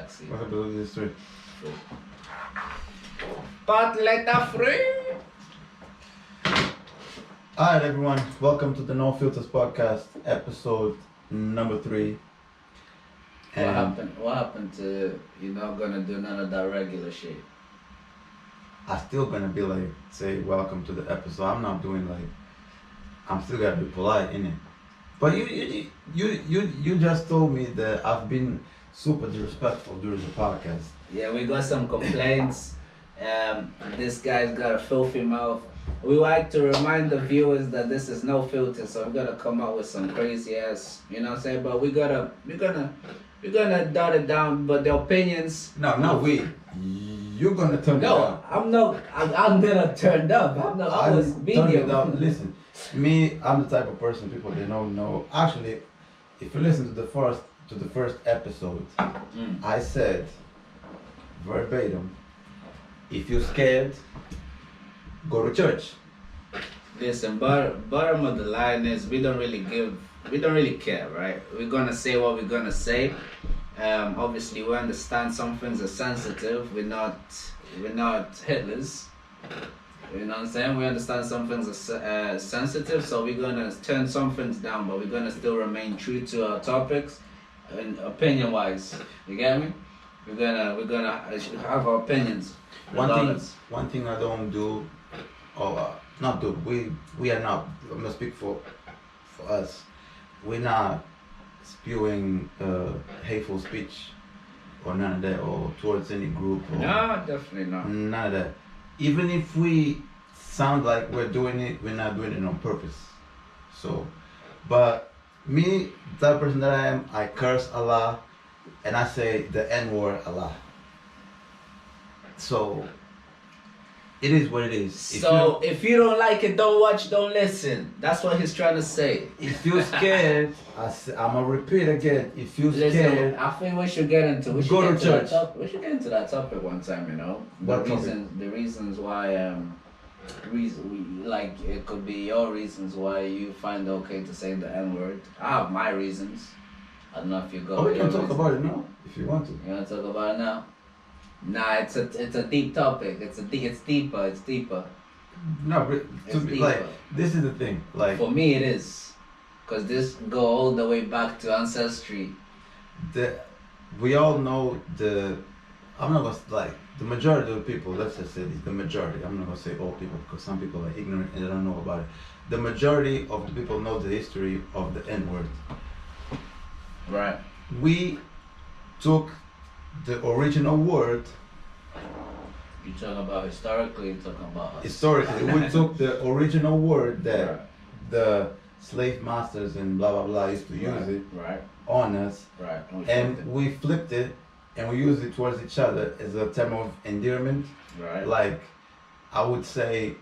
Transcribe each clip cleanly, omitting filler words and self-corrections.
vaccine. What happened to this three? But letter free. Alright everyone, welcome to the No Filters Podcast, episode number 3. What happened to you're not gonna do none of that regular shit? I'm still gonna be like, say welcome to the episode. I'm not doing like, I'm still gonna be polite, innit? But you just told me that I've been super disrespectful during the podcast. Yeah, we got some complaints. This guy's got a filthy mouth. We like to remind the viewers that this is no filter, so we're gonna come out with some crazy ass, you know what I'm saying? But we're gonna dot it down. But the opinions. No, not we. You're gonna turn it down. I'm not. I'm gonna turn up. I was video. Listen, me, I'm the type of person people they don't know. Actually, if you listen to the first episode, I said verbatim, if you're scared, go to church. Listen, bottom of the line is we don't really care, right? We're gonna say what we're gonna say. Obviously we understand some things are sensitive. We're not Hitlers. You know what I'm saying? We understand some things are sensitive, so we're gonna turn some things down, but we're gonna still remain true to our topics and opinion wise. You get me? We're gonna have our opinions. One thing I don't do, or not do. We are not. I'm gonna speak for us. We're not spewing hateful speech or none of that, or towards any group. Or no, definitely not. None of that. Even if we sound like we're doing it, we're not doing it on purpose. So, but me, that person that I am, I curse Allah, and I say the N-word a lot. So, it is what it is. So, if you don't like it, don't watch, don't listen. That's what he's trying to say. If you're scared, I'm going to repeat again. If you're scared, I think we should get into We should get into that topic one time, you know. The reasons why like it could be your reasons why you find it okay to say the N-word. I have my reasons. I don't know if you go. Oh, we can talk about it now if you want to. You want to talk about it now? Nah, it's a deep topic. It's deeper. No, but to be like, this is the thing. Like for me, it is, cause this go all the way back to ancestry. We all know I'm not gonna like the majority of the people. Let's just say the majority. I'm not gonna say all people because some people are ignorant and they don't know about it. The majority of the people know the history of the N-word. Right. We took the original word. You talking about historically? You talking about us? Historically, we took the original word that the slave masters and blah blah blah used to use it on us, and we flipped it and we used it towards each other as a term of endearment. Right. Like I would say,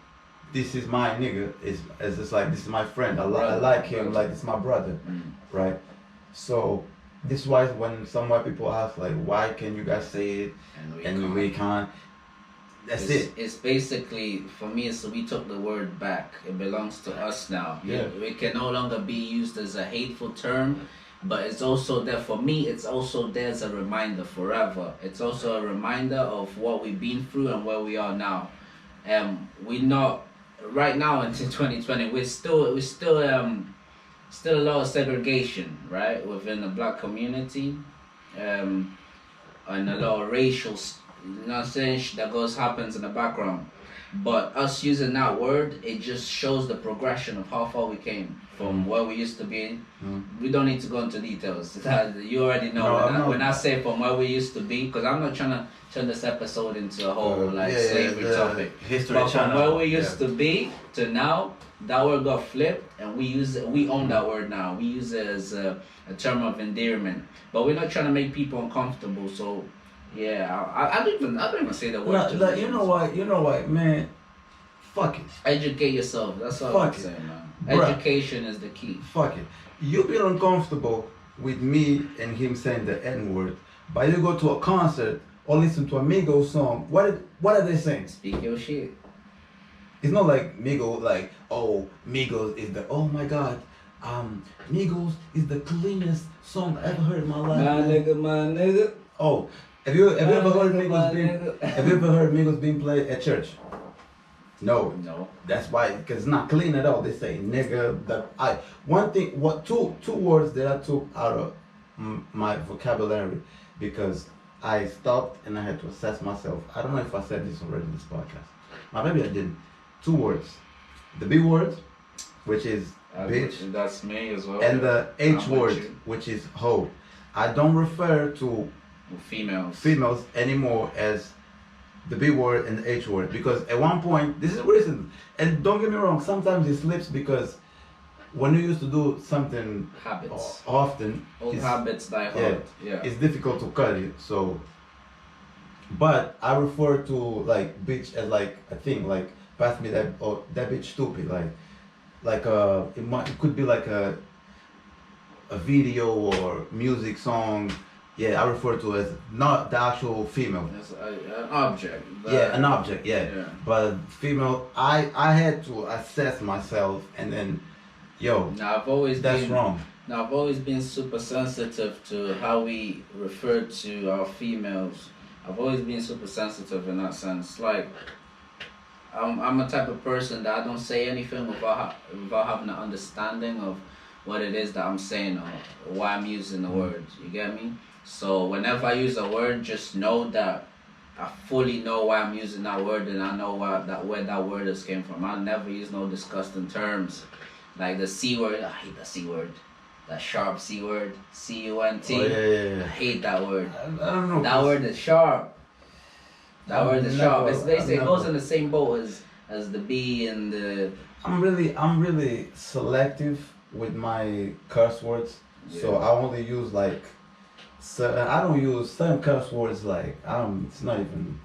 this is my nigga. It's just like this is my friend. I like him. Like it's my brother. Right. So. This is why when some white people ask like, why can you guys say it and we can't? It's basically, for me, so we took the word back. It belongs to us now. Yeah. It can no longer be used as a hateful term, but it's also there, for me, it's also there as a reminder forever. It's also a reminder of what we've been through and where we are now. We're not, right now into 2020, we're still a lot of segregation, right, within the black community, and a lot of racial, you know what I'm saying, that happens in the background. But us using that word, it just shows the progression of how far we came from where we used to be. We don't need to go into details. You already know when I say from where we used to be, because I'm not trying to turn this episode into a whole slavery topic. But from where we used to be to now, that word got flipped, and we own that word now. We use it as a term of endearment, but we're not trying to make people uncomfortable. So, yeah, I don't even say the word. You know what, man? Fuck it. Educate yourself. That's all I'm saying, man. Education is the key. Fuck it. You feel uncomfortable with me and him saying the N-word, but you go to a concert or listen to a Migos song. What are they saying? Speak your shit. It's not like Migos, like, oh, Migos is the, oh my God, Migos is the cleanest song I ever heard in my life. My nigga. Oh, Have you ever heard Migos being played at church? No. No. That's why, because it's not clean at all. They say nigga. Two words that I took out of my vocabulary because I stopped and I had to assess myself. I don't know if I said this already in this podcast. Maybe I didn't. Two words. The B word, which is bitch. That's me as well. And the H word, which is hoe. I don't refer to females anymore as the B word and the H word because at one point, this is recent, and don't get me wrong, sometimes it slips because when you used to do something habits often, old habits die hard. Yeah, it's difficult to cut it. So, but I refer to like bitch as like a thing, like pass me that or that bitch stupid, like it could be like a video or music song. Yeah, I refer to it as not the actual female. It's an object. An object. Yeah. But female, I had to assess myself, and then, Now I've always been super sensitive to how we refer to our females. I've always been super sensitive in that sense. Like, I'm a type of person that I don't say anything without having an understanding of what it is that I'm saying or why I'm using the words. You get me? So whenever I use a word, just know that I fully know why I'm using that word and I know where that word has came from. I'll never use no disgusting terms. Like the C word, I hate the C word. That sharp C word, C-U-N-T. Oh, yeah. I hate that word. I don't know. That word is sharp. That word is sharp. It goes in the same boat as the B and the... I'm really selective with my curse words. Yeah. So I only use like... I don't use certain curse words like it's not even.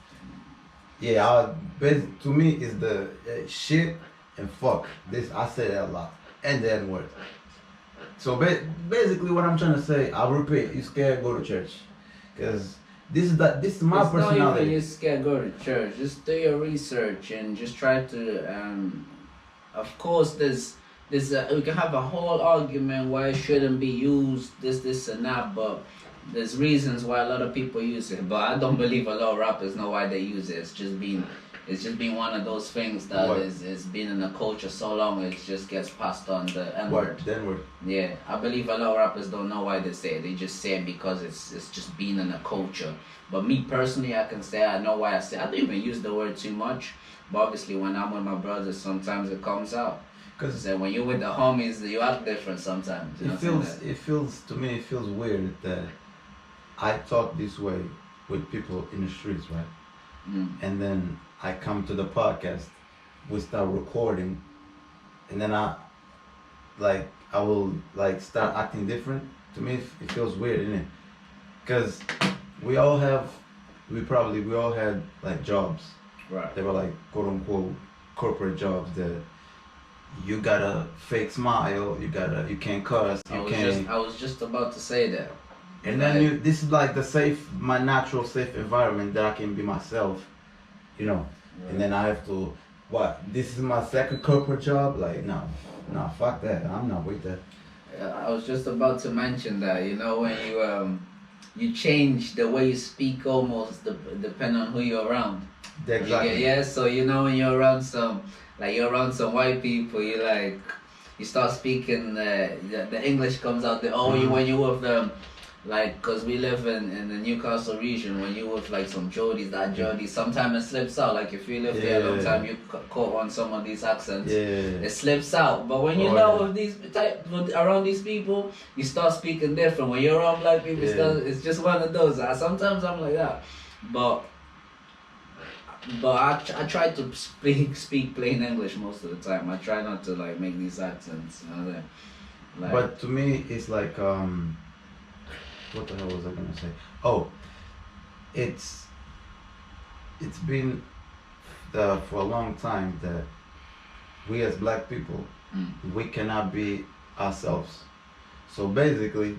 To me it's the shit and fuck. This I say that a lot and the N word. So basically, what I'm trying to say, I'll repeat: you scared, go to church, because this is my personality. Not even you scared, go to church. Just do your research and just try to. Of course, there's we can have a whole argument why it shouldn't be used, this and that, but. There's reasons why a lot of people use it, but I don't believe a lot of rappers know why they use it. It's just been one of those things that is been in the culture so long it just gets passed on the N-word. The N-word. Yeah, I believe a lot of rappers don't know why they say it. They just say it because it's just been in the culture. But me personally, I can say I know why I say it. I don't even use the word too much, but obviously when I'm with my brothers, sometimes it comes out. Because when you're with the homies, you act different sometimes. It feels weird that I talk this way with people in the streets, right? And then I come to the podcast, we start recording, and then I will start acting different. To me, it feels weird, isn't it? Because we all had like jobs. Right. They were like quote unquote corporate jobs that you got a fake smile, you can't cuss, I was just about to say that. And then this is like my natural safe environment that I can be myself, Right. And then I have to, this is my second corporate job? Like, no, fuck that. I'm not with that. I was just about to mention that, when you change the way you speak almost depending on who you're around. Exactly. So when you're around some white people, you start speaking the English comes out. When you're with them. Like, cause we live in the Newcastle region, when you with like some Geordies, sometimes it slips out. Like if you live there a long time, you caught on some of these accents. It slips out. But when around these people, you start speaking different. When you're around black people, it's just one of those. Sometimes I'm like that, but I try to speak plain English most of the time. I try not to like make these accents. But to me, it's like what the hell was I gonna say? Oh, it's been for a long time that we as black people, we cannot be ourselves. So basically,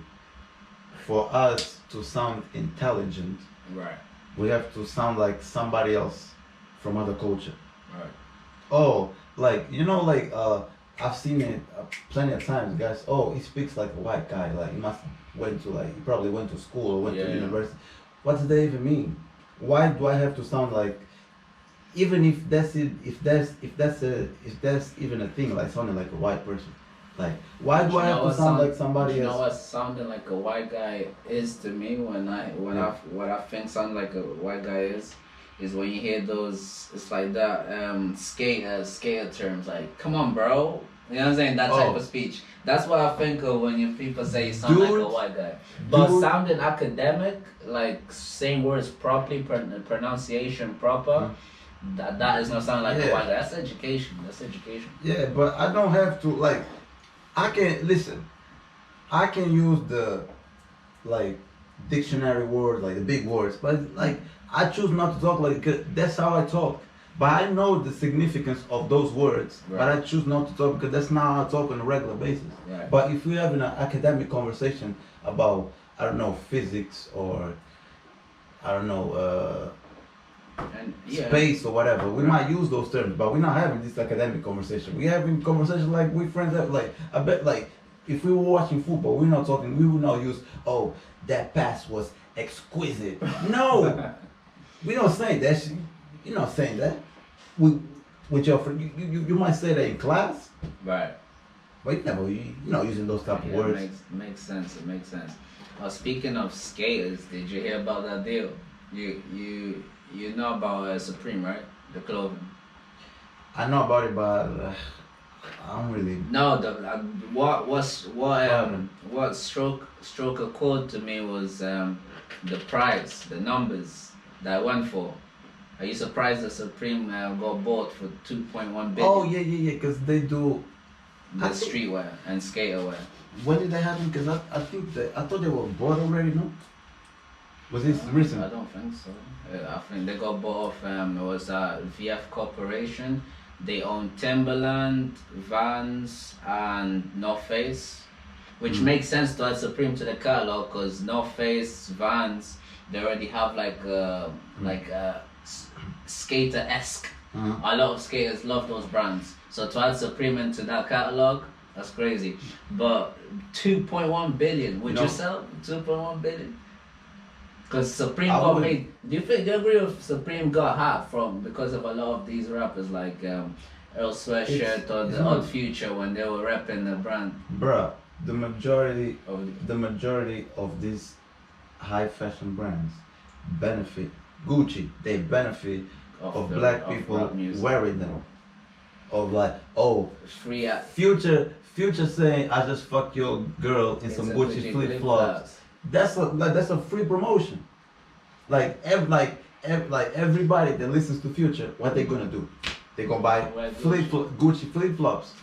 for us to sound intelligent, right, we have to sound like somebody else from other culture. Right. Oh, I've seen it plenty of times, guys. Oh, he speaks like a white guy. Like he probably went to school or went to university. what does that even mean? Why do I have to sound like, even if that's it, if that's even a thing, like sounding like a white person, like why do I have to sound like somebody else? You know what sounding like a white guy is to me what I think sound like a white guy is when you hear those, it's like that skater terms like, come on bro, you know what I'm saying, that type of speech. That's what I think of when people say you sound like a white guy. But sounding academic, like saying words properly, pronunciation proper, that is not sounding like a white guy. That's education. Yeah, but I don't have to, like, I can use the, like, dictionary words, like the big words, but like I choose not to talk like, 'cause that's how I talk. But I know the significance of those words, but I choose not to talk because that's not how I talk on a regular basis. Right. But if we're having an academic conversation about, I don't know, physics or, I don't know, space or whatever, we might use those terms, but we're not having this academic conversation. We're having conversation like we friends have, like, I bet, like, if we were watching football, we would not use, oh, that pass was exquisite. No! We don't say that shit. You're not saying that. With your friend, you might say that in class, right? But you're not using those type of words. It makes sense. Speaking of skaters, did you hear about that deal? You know about Supreme, right? The clothing. I know about it, but I don't really. No, what stroke a chord to me was the price, the numbers that I went for. Are you surprised that Supreme got bought for 2.1 billion? Oh yeah, because they do the streetwear and skaterwear. When did that happen? Because I thought they were bought already. No, was this recent? I don't think so. I think they got bought off. It was VF Corporation. They own Timberland, Vans, and North Face, which makes sense to add Supreme to the catalog because North Face, Vans, they already have like a skater-esque. A lot of skaters love those brands. So to add Supreme into that catalog, that's crazy. But 2.1 billion, would you sell 2.1 billion? Because Supreme got made. Do you agree with Supreme got hot from because of a lot of these rappers like Earl Sweatshirt or the Odd Future when they were rapping the brand? Bruh, the majority of these high fashion brands benefit. Gucci, they benefit of black people wearing them. Of like, oh, free Future saying I just fucked your girl in some Gucci flip flops. That's a free promotion. Like everybody that listens to Future, what they gonna do? They gonna buy Gucci flip flops.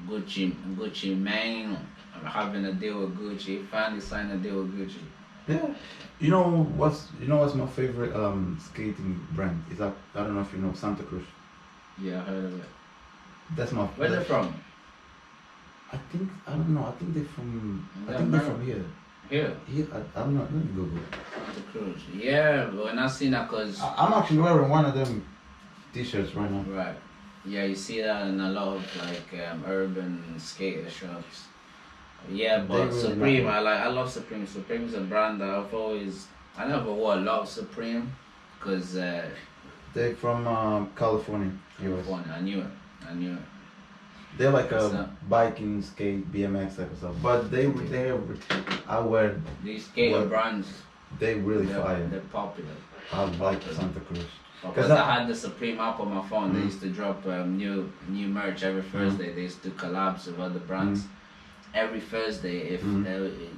Gucci Mane, I'm having a deal with Gucci. Finally signed a deal with Gucci. Yeah. You know what's my favorite skating brand? Is that, I don't know if you know, Santa Cruz. Yeah, I heard of it. That's my. Where they from? I don't know. I think they're from here. Here? I'm not. Let me Google it. Santa Cruz. Yeah, when I seen that, cause I'm actually wearing one of them T-shirts right now. Right. Yeah, you see that in a lot of like urban skater shops. Yeah, but really Supreme, I love Supreme. Supreme's a brand that I never wore a lot of Supreme, cause they're from California. California, I knew it. They're like a biking, skate, BMX type of stuff. But I wear these skater brands. They really fire. They're popular. I like Santa Cruz. Because I had the Supreme app on my phone. They used to drop new merch every Thursday. They used to collabs with other brands. Every Thursday, if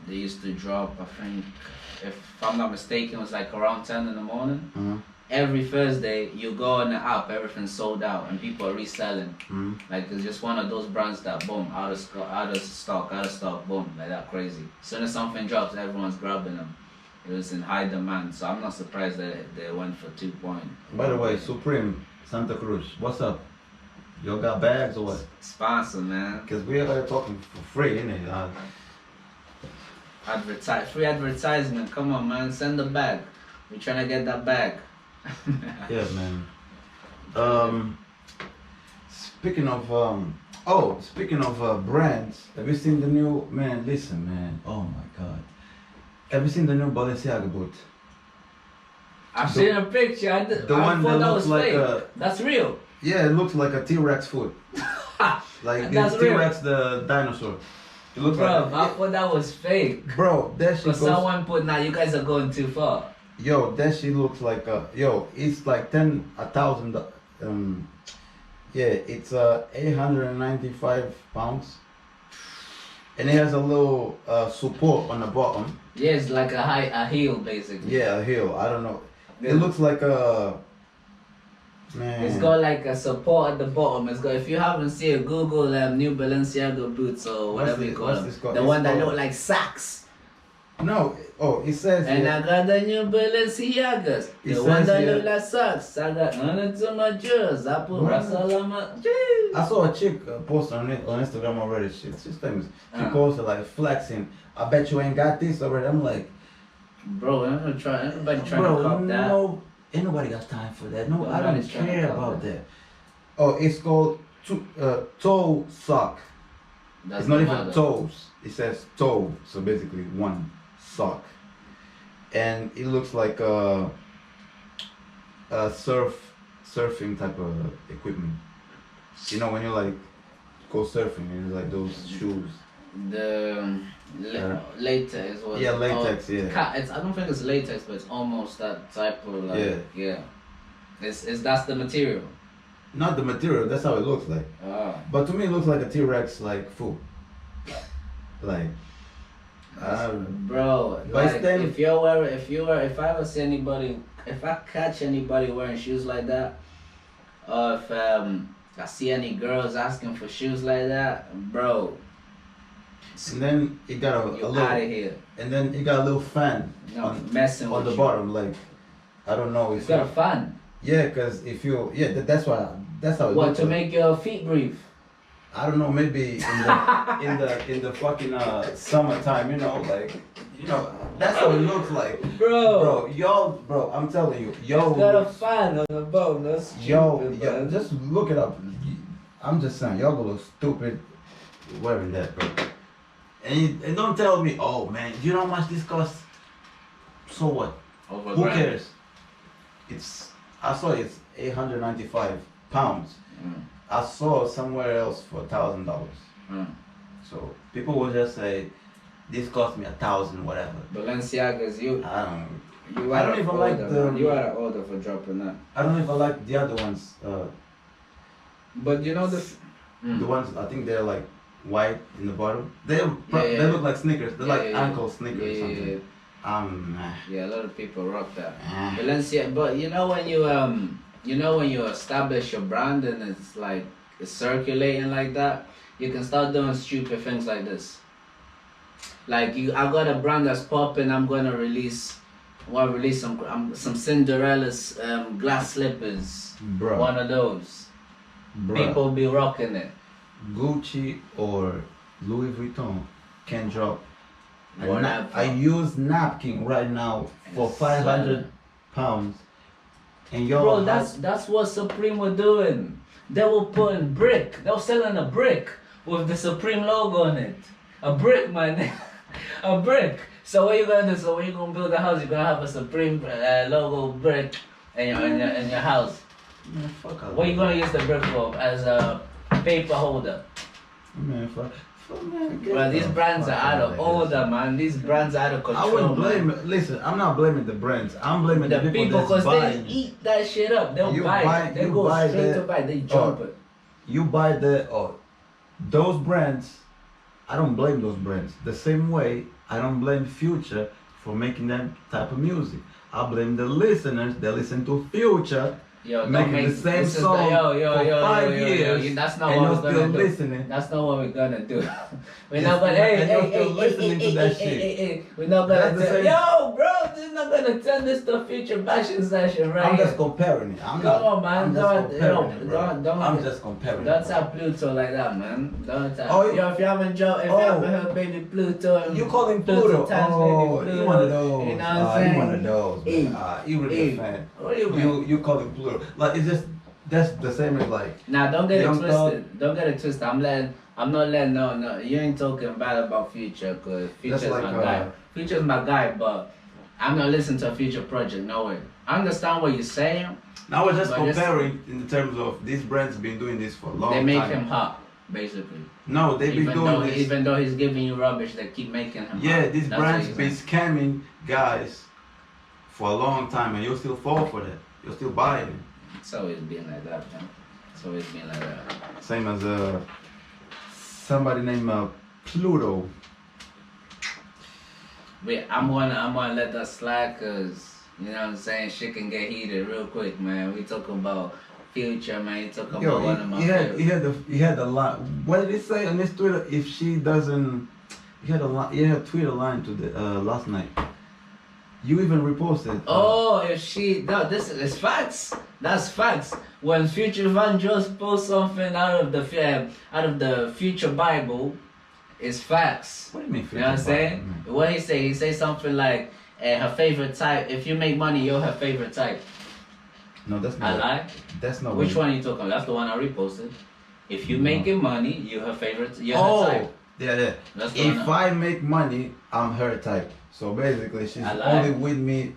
they used to drop, I think, if I'm not mistaken, it was like around 10 in the morning. Every Thursday, you go on the app, everything's sold out, and people are reselling. Like it's just one of those brands that boom, out of stock, boom, like that, crazy. As soon as something drops, everyone's grabbing them. It was in high demand, so I'm not surprised that they went for 2 point. By the way, Supreme, Santa Cruz, what's up? Y'all got bags or what? Sponsor, man. Because we are talking for free, innit? Free advertisement. Come on, man. Send the bag. We're trying to get that bag. Yeah, man. Speaking of brands, have you seen the new, man? Listen, man. Oh my God. Have you seen the new Balenciaga boot? I've seen a picture. I one thought that that looks was like fake. a. That's real. Yeah, it looks like a T-Rex foot. Like That's the T-Rex, the dinosaur. It looks Bro, like. I thought that was fake. Bro, that shit Because goes. someone put, nah, you guys are going too far. Yo, that shit looks like a. Yo, it's like 1,000. Yeah, it's 895 pounds. And it has a little support on the bottom. Yeah, it's like a heel basically. Yeah, a heel. I don't know. It looks like a. Man. It's got like a support at the bottom. It's got, if you haven't seen it, Google New Balenciaga boots or whatever you call them. The one that look like socks. No, it says. And here, I got the New Balenciagas. The one that look like socks. I got none to my jewels. I put Russell on my jeans. I saw a chick post on Instagram already. She's famous. She posted like flexing. I bet you ain't got this already. I'm like, bro, I'm trying. Everybody trying to cop that. No, ain't nobody got time for that. No, I don't Nobody's trying to care cop about that. that. Oh, it's called toe sock. That's It's not the even mother. toes. It says toe. So basically one sock. And it looks like a surfing type of equipment. You know when you like go surfing and it's like those shoes. The latex was. Yeah, latex. Yeah. It's, I don't think it's latex, but it's almost that type of like. Yeah. It's that's the material. Not the material. That's how it looks like. Oh. But to me, it looks like a T-Rex like foot. Like. Bro, But like, if I ever see anybody, if I catch anybody wearing shoes like that, or if I see any girls asking for shoes like that, bro. And then it got a You little. out of here. And then it got a little fan No, messing on with the you. bottom. Like, I don't know if It's got a fan. Yeah, cause if you that's how it What, looks to like. make your feet breathe? I don't know, maybe in the fucking summertime, you know, like, you know, that's how it looks like. Bro, Bro, I'm telling you, yo, it's got a fan on the bottom. That's stupid, yo, man. just look it up. I'm just saying, y'all gonna look stupid wearing that, bro. And don't tell me, oh man, you know how much this costs? So what? Over Who grand. cares? I saw it's 895 pounds. Mm. I saw somewhere else for $1,000. Mm. So people will just say, this cost me 1,000, whatever. Balenciagas, you I don't even like the. You are an order for dropping that. I don't even like the other ones. But you know the. The ones I think they're like white in the bottom. They look like sneakers. They're like ankle sneakers or something. Yeah, a lot of people rock that. Eh. Balenciaga, but you know when you establish your brand and it's like it's circulating like that, you can start doing stupid things like this. Like I got a brand that's popping. I'm gonna release some Cinderella's glass slippers. Bro. One of those. Bruh. People be rocking it. Gucci or Louis Vuitton can drop. Whatever. I use napkin right now for 500 pounds. And y'all Bro, that's what Supreme were doing. They were putting brick. They were selling a brick with the Supreme logo on it. A brick, man. A brick. So what you gonna do? So when you gonna build a house, you're gonna have a Supreme logo brick in your house. Man, fuck all What you that. gonna use the brick for? As a paper holder. Man, fuck. Man, get Bro, these the brands are fuck out of here. order, man. These brands are out of control. I wouldn't blame man. it. Listen, I'm not blaming the brands. I'm blaming the people because that's buying. they eat that shit up. They'll You buy buy- it. They you go buy straight the- to buy. They jump it. You buy those brands. I don't blame those brands. The same way I don't blame Future for making that type of music. I blame the listeners that listen to Future. Yo, don't Making make the same this is song for 5 yo, years, that's not and what you're we're still gonna do. listening. That's not what we're gonna do. We're Yes, not gonna. and you're still listening to that shit. We're not gonna That's the tell. same- Yo, bro, they're not gonna turn this to Future bashing session, right? I'm here. just comparing it. I'm Come not. on, man. I'm just Don't- comparing yo, it, bro. don't- I'm just comparing Don't it. tell Pluto like that, man. Don't tell. Oh, Yo, if you haven't heard Baby Pluto, You call him Pluto? times Oh, Baby you Pluto, one of those. You know what I'm saying? You one of those. Hey, Man. You really hey, a fan. what do you mean? You call him Pluto. Like it's just that's the same as like. Nah, don't get it Young twisted. Don't get it twisted. I'm not letting no. You ain't talking bad about Future, cause Future's like, my guy. Future's my guy, but I'm not listening to a Future project. No way. I understand what you're saying. Now we're just But this- comparing in terms of these brands been doing this for a long They time. make him hot, basically. No, they've been doing this. Even though he's giving you rubbish, they keep making him Yeah, hot. these That's brands what been he's scamming guys for a long time, and you'll still fall for that. You'll still buy it. saying. It's always been like that, man. It's always been like that. Same as somebody named Pluto. Wait, I'm gonna let that slide, cause you know what I'm saying. Shit can get heated real quick, man. We talking about Future, man. You talking about one of my favorites. He had a line. What did he say on his Twitter? If she doesn't, he had a line. He had a Twitter line to the last night. You even reposted. Oh, if she no, this is facts. That's facts. When Future Van just posts something out of the Future Bible, it's facts. What do you mean? You know what I'm saying? What he say? He say something like, her favorite type. If you make money, you're her favorite type. No, that's I not. lie. That's not. Which one are you talking about? That's the one I reposted. If you making money, you're her favorite. You're her Oh, type. yeah. That's the one If I make money, I'm her type. So basically, she's I like. only with me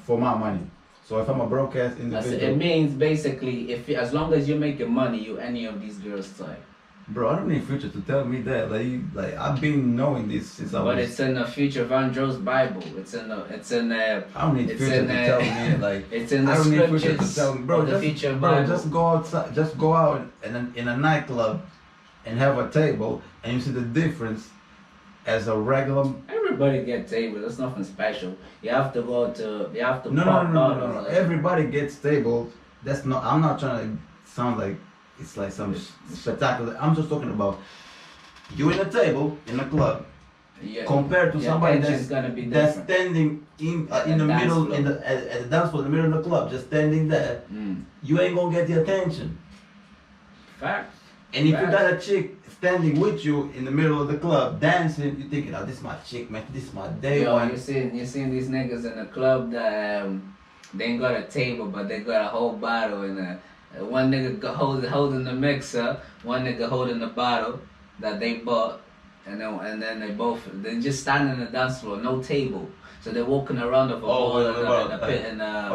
for my money. So if I'm a broke ass individual, It means basically, as long as you're making money, you any of these girls' type. bro, I don't need Future to tell me that. Like I've been knowing this since I was. But it's in the Future Van Jo's Bible. It's in the. I don't need it's Future in to the- tell me like. It's in the I don't need Future to scriptures tell me, bro. of the Future Bro, Bible. just go outside, just go out in a nightclub, and have a table, and you see the difference as a regular. Everybody get tables. That's nothing special. You have to go to. You have to. No. pop bottles. Everybody gets tables. That's not. I'm not trying to sound like it's like some spectacular. I'm just talking about you in a table in a club Yeah. compared to Your somebody attention's gonna be that's different. standing in At the the dance middle floor. at the dance floor in the middle of the club, just standing there. You ain't gonna get the attention. Fact. And if you Facts. got a chick standing with you in the middle of the club dancing, you thinking, oh, this is my chick, man. This is my day Yo, one. you seen these niggas in the club that they ain't got a table, but they got a whole bottle, and one nigga holding the mixer, one nigga holding the bottle that they bought, and then they just standing in the dance floor, no table. So they're walking around with a ball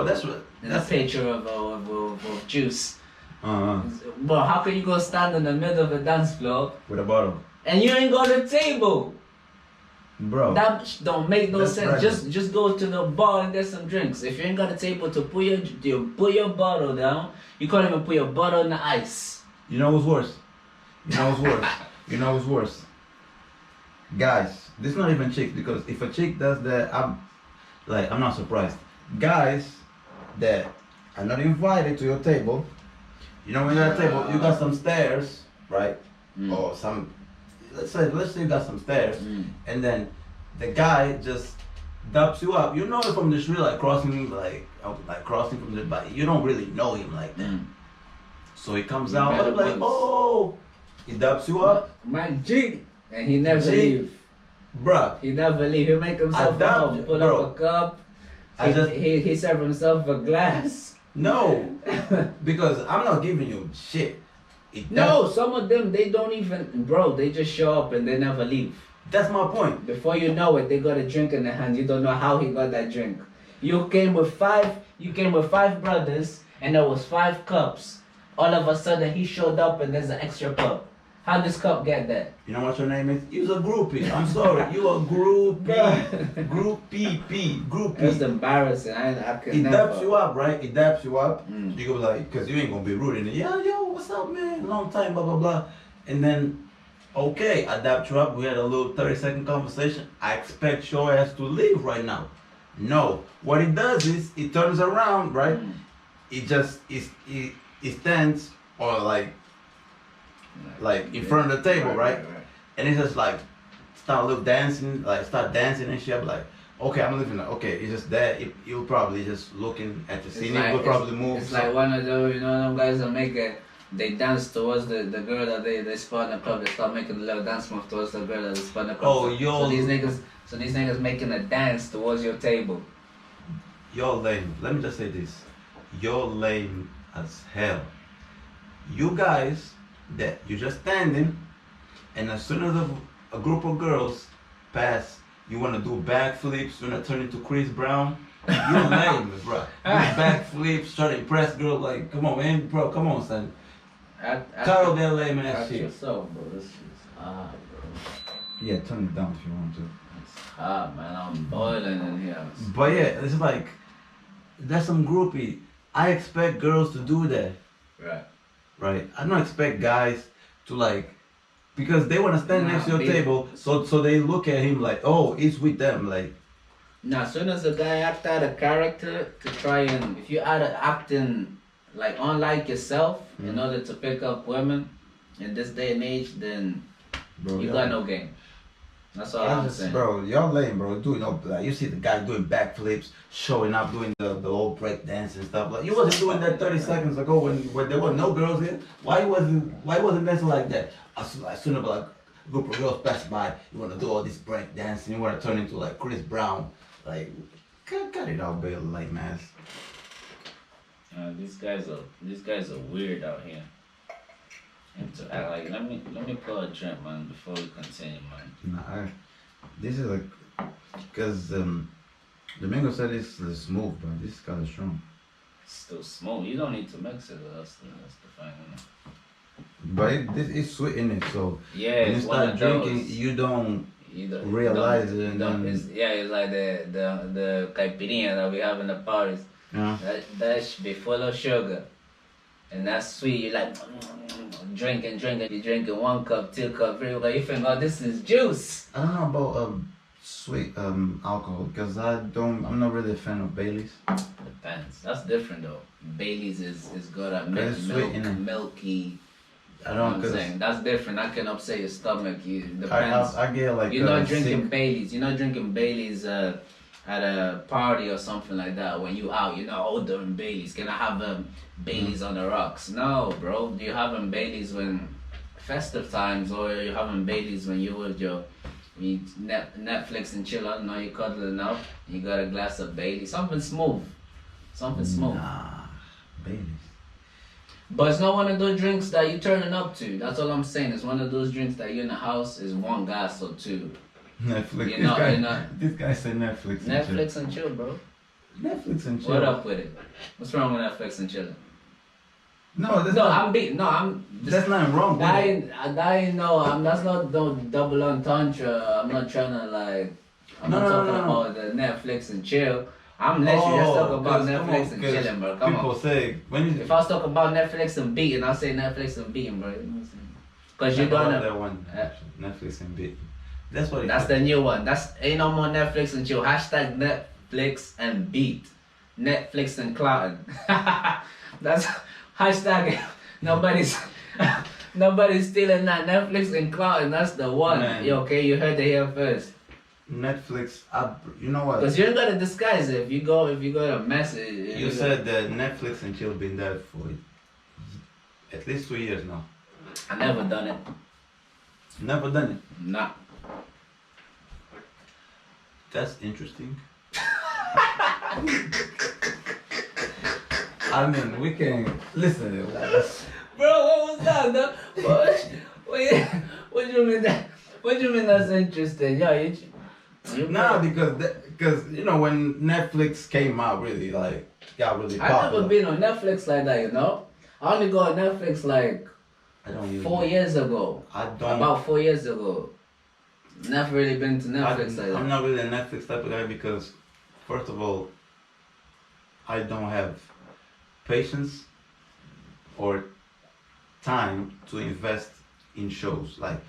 That's what. in a pitcher of juice. Uh-huh. Bro, how can you go stand in the middle of the dance floor With a bottle, and you ain't got a table? bro. That don't make no That's sense. right. Just go to the bar and get some drinks. If you ain't got a table to put your bottle down, you can't even put your bottle in the ice. You know what's worse? You know what's worse? Guys, this is not even chicks, because if a chick does that, I'm not surprised. Guys that are not invited to your table, you know, when you're at a table, you got some stairs, right? Or some, let's say you got some stairs, and then the guy just dubs you up. You know it from the street, like crossing from the, but you don't really know him like that. So he comes out, better like, once. oh, he dubs you up, My G, and he never G. leave. bruh. He never leave. He make himself I at doubt home, it, pull bro. up a cup. I just He serve himself a glass. no, because I'm not giving you shit. No, some of them they don't even, bro. They just show up and they never leave. That's my point. Before you know it, they got a drink in their hand. You don't know how he got that drink. You came with five brothers, and there was 5 cups. All of a sudden, he showed up, and there's an extra cup. How this cup get there? You know what your name is? You're a groupie. I'm sorry, you a groupie. Groupie. It's embarrassing. I could He never. daps you up, right? He daps you up. Mm. You go like, cause you ain't gonna be rude in it. Yeah, yo, what's up, man? Long time, blah blah blah. And then, okay, I dapped you up. We had a little 30-second conversation. I expect your ass to leave right now. No, what he does is he turns around, right? Mm. He stands or like in front of the table, right? And it's just like start little dancing, start dancing and shit. I'm like, okay, I'm leaving. Okay, it's just that you'll probably just looking at the scene. He'll probably move. It's like one of those, you know, them guys that make it. They dance towards the girl that they spot in the club. They start making a little dance move towards the girl that they spot in the club. Oh, yo. So these niggas making a dance towards your table. You're lame. Let me just say this. You're lame as hell. You guys that you're just standing, and as soon as a group of girls pass you wanna do backflips, you wanna turn into Chris Brown. You're lame, bro. Do backflips, try to impress girls. Like, come on, man, bro, come on, son. Cut all that lame ass shit. Yourself, bro. This is hard, bro. Yeah, turn it down if you want to. It's hot, man. I'm boiling in here. But yeah, it's like that's some groupie. I expect girls to do that. Right. Right. I don't expect guys to like because they want to stand next to your table, so they look at him like, oh, it's with them, like. Now, as soon as a guy act out a character to try and if you out of acting like unlike yourself in order to pick up women in this day and age, then bro, you got no game. That's all I'm saying. Bro, y'all lame, bro. Doing like you see the guy doing backflips, showing up, doing the old break dance and stuff. Like you wasn't doing that 30 seconds ago when there were no girls here. Why wasn't dancing like that? As soon as like a group of girls pass by, you wanna do all this break dancing, you wanna turn into like Chris Brown. Like cut it out, Bill, lame ass. These guys are weird out here. And to act like let me pull a drink, man, before we continue, man. Nah, this is like because Domingo said it's smooth, but this is kind of strong. It's still smooth. You don't need to mix it. That's the thing. But it's sweet in it, so yeah, when you start drinking, you don't realize it. And then it's like the caipirinha that we have in the parties. Yeah. That should be full of sugar. And that's sweet. You're like drinking. You're drinking 1 cup, 2 cup, 3 cup. You think, oh, this is juice. I don't know about sweet alcohol because I'm not really a fan of Baileys. Depends. That's different though. Baileys is got a milky. I don't know. Saying that's different. That can upset your stomach. Depends. I get like you're not drinking sick. Baileys. You're not drinking Baileys at a party or something like that. When you out, you're not ordering Baileys. Can I have Baileys on the rocks? No, bro. You're having Baileys when festive times, or you're having Baileys when you're with your Netflix and chill out. Now you're cuddling up. You got a glass of Baileys. Something smooth. Nah, Baileys. But it's not one of those drinks that you're turning up to. That's all I'm saying. It's one of those drinks that you're in the house is 1 glass or 2. Netflix. This guy said Netflix. Netflix and chill, bro. Netflix and chill. What up with it? What's wrong with Netflix and chill? No, that's That's not wrong with it. That's not no double entendre. I'm not trying to like. I'm not talking about the Netflix and chill. I'm literally just talking about Netflix and chilling, bro. Come people on. Say if I was talking about Netflix and beating, I'll say Netflix and beating, bro. Because you don't know that one. Netflix and beating. That's what. That's the new one. Ain't no more Netflix and chill. Hashtag Netflix and beat. Netflix and cloud. That's hashtag. Nobody's stealing that. Netflix and cloud. That's the one. Man. Okay, you heard it here first. Netflix, you know what? Because you ain't gotta disguise it. If you go to message. You said that Netflix and chill been there for at least 2 years now. I never done it. Never done it? Nah. That's interesting. I mean, we can listen. Bro, what was that? No? What do you mean that? What do you mean that's interesting? Yo, Nah, because you know when Netflix came out, really like got really popular. I never been on Netflix like that, you know. I only got on Netflix like 4 years ago. About 4 years ago. Never really been to Netflix like that. I'm not really a Netflix type of guy because, first of all, I don't have patience or time to invest in shows. Like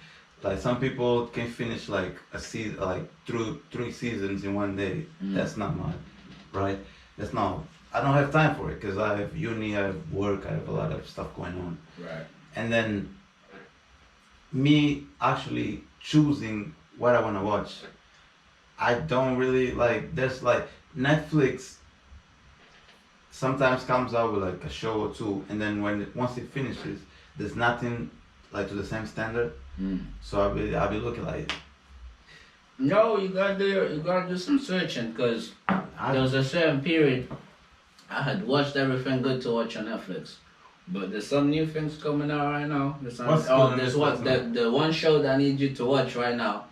some people can finish like a season, like through 3 seasons in 1 day. That's not mine, right? That's not. I don't have time for it because I have uni, I have work, I have a lot of stuff going on. Right. And then me actually choosing what I want to watch, I don't really like. There's like Netflix sometimes comes out with like a show or 2, and then once it finishes, there's nothing like to the same standard. So I'll be looking like. No, you gotta do some searching because there was a certain period I had watched everything good to watch on Netflix, but there's some new things coming out right now. The one show that I need you to watch right now.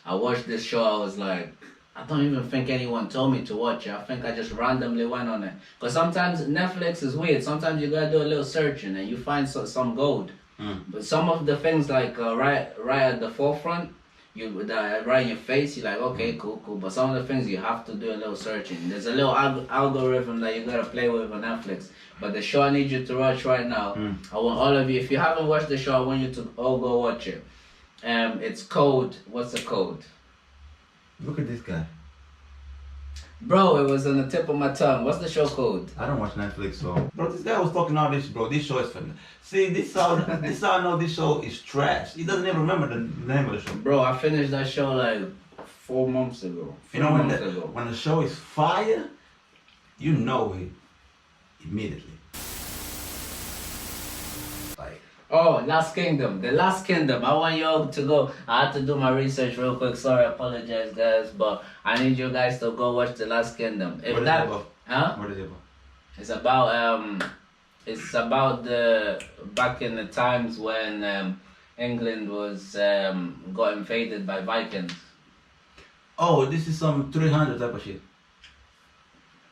I watched this show. I was like, I don't even think anyone told me to watch it. I think I just randomly went on it. Because sometimes Netflix is weird. Sometimes you gotta do a little searching and you find some gold. But some of the things like right at the forefront, right in your face, you're like, okay, cool. But some of the things you have to do a little searching. There's a little algorithm that you gotta play with on Netflix. But the show I need you to watch right now, I want all of you, if you haven't watched the show, I want you to all go watch it. It's Code. What's the code? Look at this guy. Bro, it was on the tip of my tongue. What's the show called? I don't watch Netflix, so. Bro, this guy was talking all this, bro. This show is fun. See, this how I know this show is trash. He doesn't even remember the name of the show. Bro, I finished that show like 4 months ago. You know when the show is fire, you know it immediately. Like. Oh, Last Kingdom. The Last Kingdom. I want y'all to go. I had to do my research real quick. Sorry, I apologize, guys. But I need you guys to go watch The Last Kingdom. If what that, is it about? Huh? What is it about? It's about the back in the times when England was got invaded by Vikings. Oh, this is some 300 type of shit.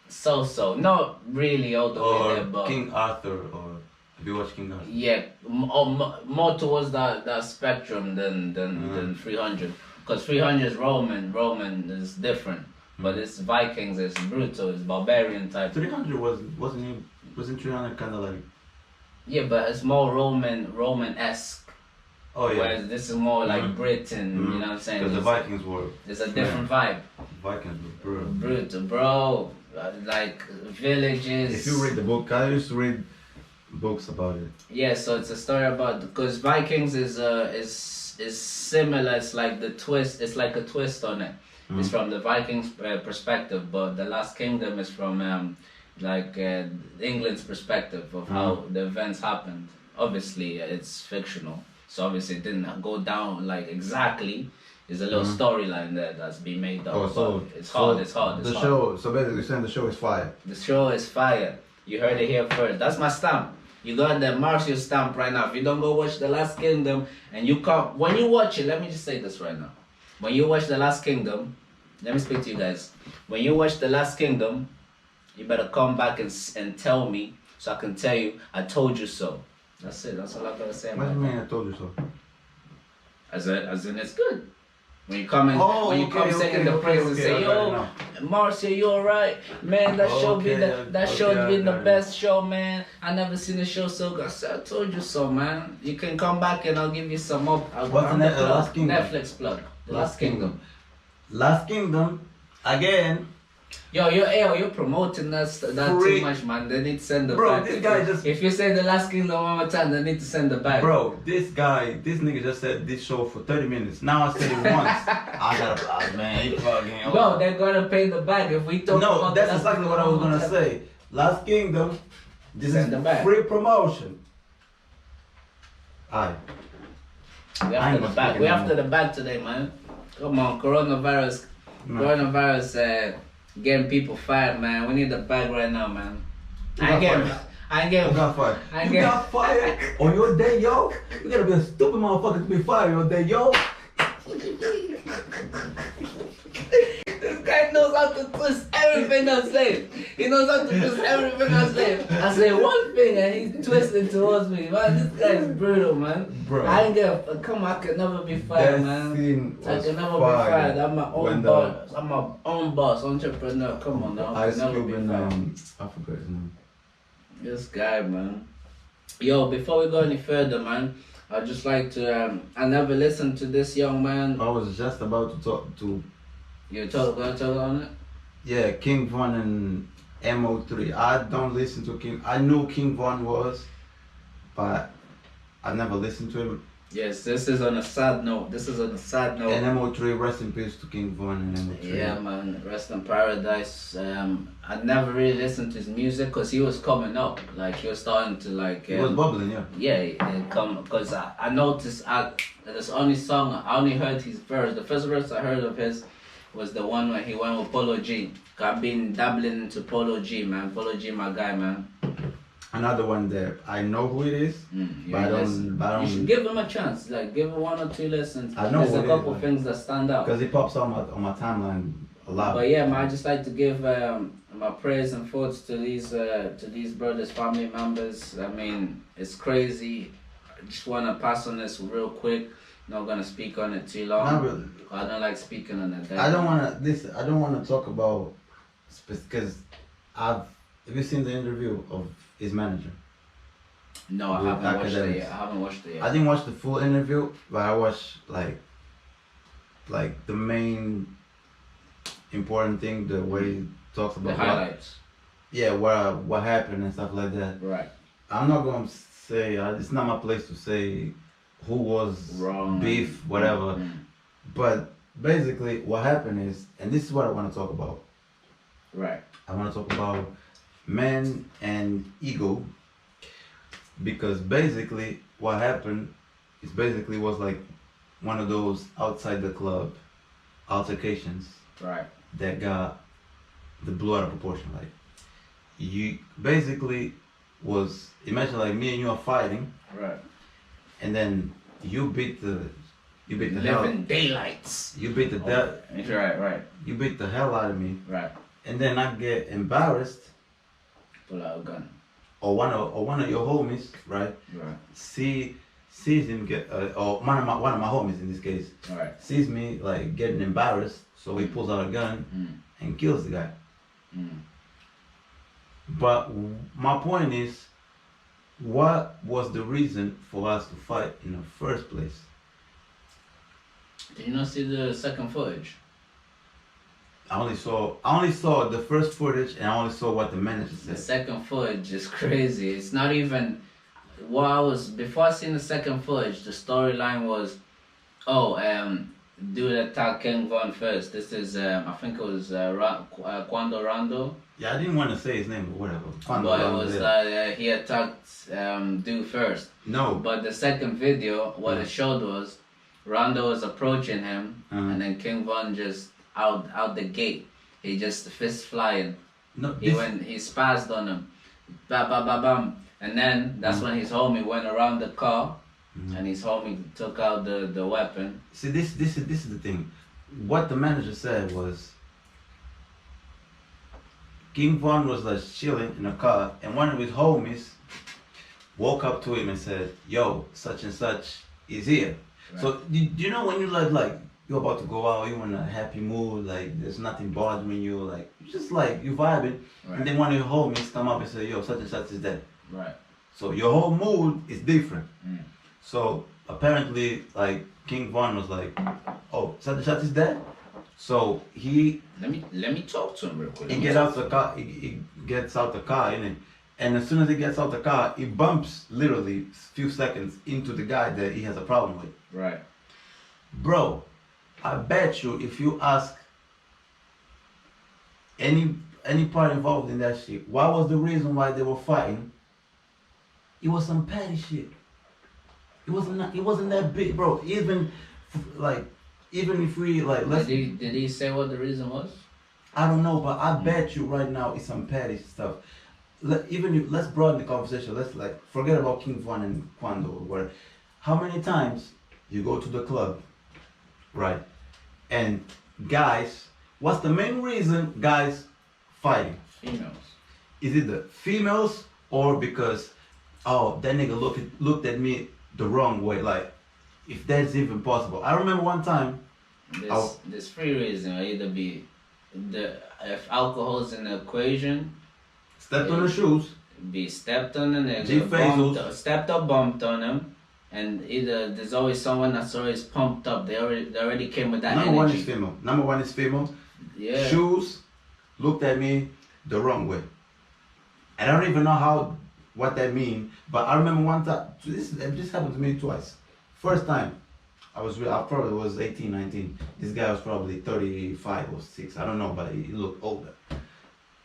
So. Not really all the way there, but King Arthur, or have you watched King Arthur? yeah, more towards that spectrum than 300. Because 300 is Roman is different. But it's Vikings, it's brutal, it's barbarian type. 300 wasn't 300 kind of like. Yeah, but it's more Roman-esque. Oh yeah. Whereas this is more like Britain, you know what I'm saying? Because the Vikings were. There's a different vibe. Vikings were brutal. Brutal, bro. Like villages. If you read the book, I used to read books about it. Yeah, so it's a story about, because Vikings is similar. It's like the twist. It's like a twist on it. It's from the Vikings' perspective, but the Last Kingdom is from England's perspective of how the events happened. Obviously, it's fictional, so obviously it didn't go down like exactly. There's a little storyline there that's been made up. Oh, so it's hard. Show. So basically, you're saying the show is fire. The show is fire. You heard it here first. That's my stamp. You got the Marcio stamp right now. If you don't go watch The Last Kingdom and you come, when you watch it, let me just say this right now. When you watch The Last Kingdom, let me speak to you guys. When you watch The Last Kingdom, you better come back and tell me so I can tell you, I told you so. That's it. That's all I gotta say What about do you that. mean I told you so? As in it's good. When you come in, singing the praise and say, yo, Marcio, you alright? Man, that show been the best show, man. I never seen a show so good. I said, I told you so, man. You can come back and I'll give you some more. What's the Last Kingdom? Netflix plug. The Last Kingdom. Last Kingdom, again. You're promoting that too much, man. They need to send the bro, back. This guy just. If you say The Last Kingdom one more time, they need to send the back. Bro, this nigga just said this show for 30 minutes. Now I said it once. I gotta, man, he fucking. No, they're gonna pay the back if we talk about. No, that's exactly what I was gonna say. Last Kingdom, this Send is back. free promotion. Aye. We after the back. We after the back today, man. Come on, coronavirus. Getting people fired, man. We need the bag right now, man. I ain't getting. You got fired. You got fired on your day, yo. You gotta be a stupid motherfucker to be fired on your day, yo. This guy knows how to twist everything I say. He knows how to twist everything I say. I say one thing and he's twisting towards me. Man, this guy is brutal, man. Bro. I ain't get. Come on, I can never be fired, man. I can never be fired. I'm my own boss. I'm my own boss, entrepreneur. Come on now. I can never be fired. I forgot his name. This guy, man. Yo, before we go any further, man, I'd just like to. I never listened to this young man. I was just about to talk to. You gonna talk on it? Yeah, King Von and MO3. I don't listen to King. I knew King Von was, but I never listened to him. Yes, this is on a sad note. And MO3, rest in peace to King Von and MO3. Yeah, man, rest in paradise. I never really listened to his music because he was coming up. Like, he was starting to, like... he was bubbling, yeah. Yeah, because I noticed this only song, I only heard his verse. The first verse I heard of his was the one where he went with Polo G. I've been dabbling into Polo G, man. Polo G, my guy, man. another one that I know who it is, but I don't. You should give him a chance. Like give him 1 or 2 listens. I know there's a couple things that stand out. Because it pops on my timeline a lot. But yeah, man, I just like to give my praise and thoughts to these brothers, family members. I mean, it's crazy. I just want to pass on this real quick. Not gonna speak on it too long. Not really. I don't like speaking on it. I don't wanna talk about because have you seen the interview of his manager? No, I haven't watched it yet. I haven't watched it yet. I didn't watch the full interview, but I watched like the main important thing, the way he talks about the highlights. What happened and stuff like that. Right. I'm not gonna say it's not my place to say who was wrong, beef, whatever. But basically, what happened is, and this is what I want to talk about. Right. I want to talk about men and ego, because basically what happened is was like one of those outside the club altercations. Right. That got the blew out of proportion. Like you basically was, imagine like me and you are fighting. Right. And then you beat the living hell. daylights. You beat the right. You beat the hell out of me. Right. And then I get embarrassed. Pull out a gun. Or one of your homies, right? Right. Sees him get or one of my homies in this case. Right. Sees me like getting embarrassed, so he pulls out a gun and kills the guy. But my point is, what was the reason for us to fight in the first place? Did you not see the second footage? I only saw the first footage, and I only saw what the manager said. The second footage is crazy. It's not even before I seen the second footage, the storyline was, dude attacked King Von first. This is I think it was Quando Rondo. Yeah, I didn't want to say his name, but whatever. But it was like he attacked dude first. No. But the second video, what it showed was Rondo was approaching him, and then King Von just out the gate. He just fist flying. No, he spazzed on him. Bam, bam, bam, bam. And then that's when his homie went around the car, and his homie took out the weapon. See, this is the thing. What the manager said was, King Von was like chilling in a car, and one of his homies woke up to him and said, "Yo, such and such is here." Right. So you know when you like you're about to go out, you're in a happy mood, like there's nothing bothering you, like you just like you vibing, right. And then one of your homies come up and say, "Yo, such and such is dead." Right. So your whole mood is different. So apparently, like King Von was like, "Oh, such and such is dead." So he let me talk to him real quick. He gets out the car. He gets out the car, and as soon as he gets out the car, he bumps literally a few seconds into the guy that he has a problem with. Right. Bro, I bet you if you ask any part involved in that shit, what was the reason why they were fighting? It was some petty shit. It wasn't that big, bro. Even if we like, did he say what the reason was? I don't know, but I bet you right now it's some petty stuff. Let's broaden the conversation. Let's like forget about King Von and Quando. Where, how many times you go to the club, right? And guys, what's the main reason guys fighting? Females. Is it the females or because that nigga looked at me the wrong way? Like, if that's even possible. I remember one time. There's three reasons. Either be if alcohol's in the equation. Stepped on the shoes. Be stepped on the nigga. Stepped or bumped on him. And either there's always someone that's always pumped up. They already came with that energy. Number one is female. Yeah. Shoes looked at me the wrong way. And I don't even know what that means. But I remember one time, this happened to me twice. First time, I probably was 18, 19. This guy was probably 35 or 6. I don't know, but he looked older.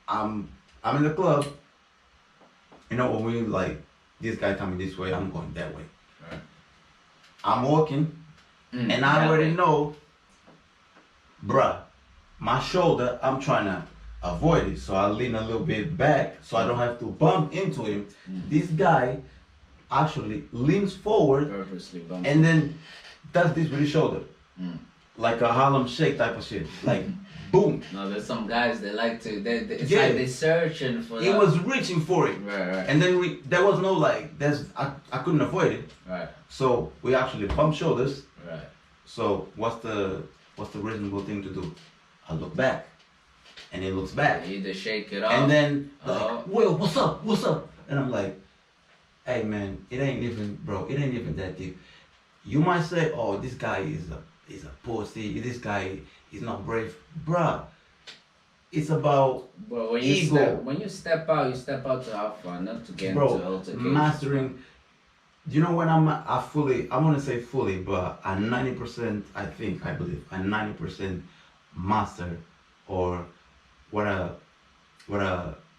I'm in the club. You know, when we like, this guy coming this way, I'm going that way. Right. I'm walking, and I already know, bruh, my shoulder, I'm trying to avoid it. So I lean a little bit back so I don't have to bump into him. This guy actually leans forward Purposely and then does this with his shoulder. Like a Harlem Shake type of shit. Like, boom. No, there's some guys that like to, it's Yeah. like they're searching for He that. was reaching for it. Right. And then there was no like, I couldn't avoid it. Right. So we actually bumped shoulders. Right. So what's the reasonable thing to do? I look back. And he looks back. You either shake it off. And then, like, Will, what's up? What's up? And I'm like, hey man, it ain't even that deep. You might say, oh, this guy is a pussy, this guy is not brave. Bruh, it's about But when ego. you step out to have fun, not to get into altercation. Mastering, you know when I want to say fully, but at 90%, I believe, at 90% master, or what I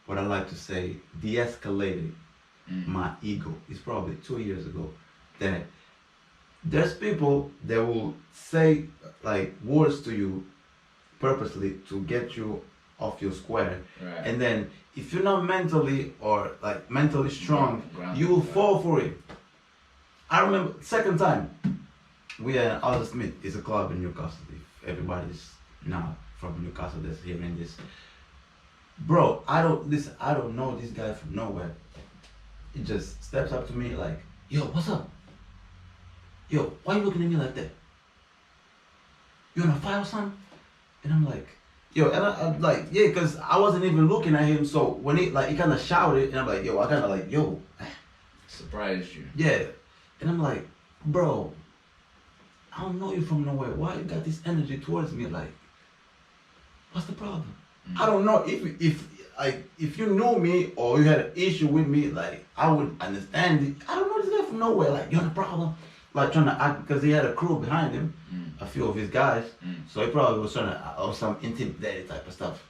like to say, de-escalated my ego. It's probably 2 years ago that there's people that will say like words to you purposely to get you off your square. Right. And then if you're not mentally strong, you will fall for it. I remember second time we had Alder Smith. It's a club in Newcastle. If everybody's now from Newcastle that's hearing this. Bro, I don't know this guy from nowhere. He just steps up to me like, yo, what's up? Yo, why you looking at me like that? You on a fight or something? And I'm like, yo, and I'm like, yeah, because I wasn't even looking at him. So when he kind of shouted, and I'm like, yo, I kind of like, yo. Surprised you. Yeah. And I'm like, bro, I don't know you from nowhere. Why you got this energy towards me? Like, what's the problem? I don't know if you knew me or you had an issue with me, like I would understand it. I don't know this guy from nowhere. Like, you have a problem? Like trying to act because he had a crew behind him, a few of his guys. So he probably was trying to or some intimidated type of stuff.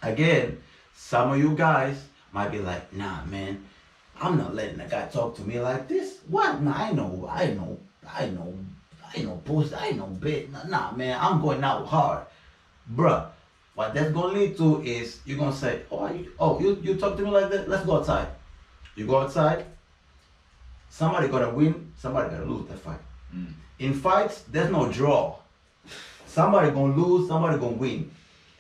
Again, some of you guys might be like, nah, man, I'm not letting a guy talk to me like this. What? Nah, I know, post, I know, bit. Nah, man, I'm going out hard, bruh. What that's gonna lead to is you're gonna say, you talk to me like that? Let's go outside. You go outside. Somebody gotta win. Somebody gotta lose that fight. In fights, there's no draw. Somebody gonna lose. Somebody gonna win.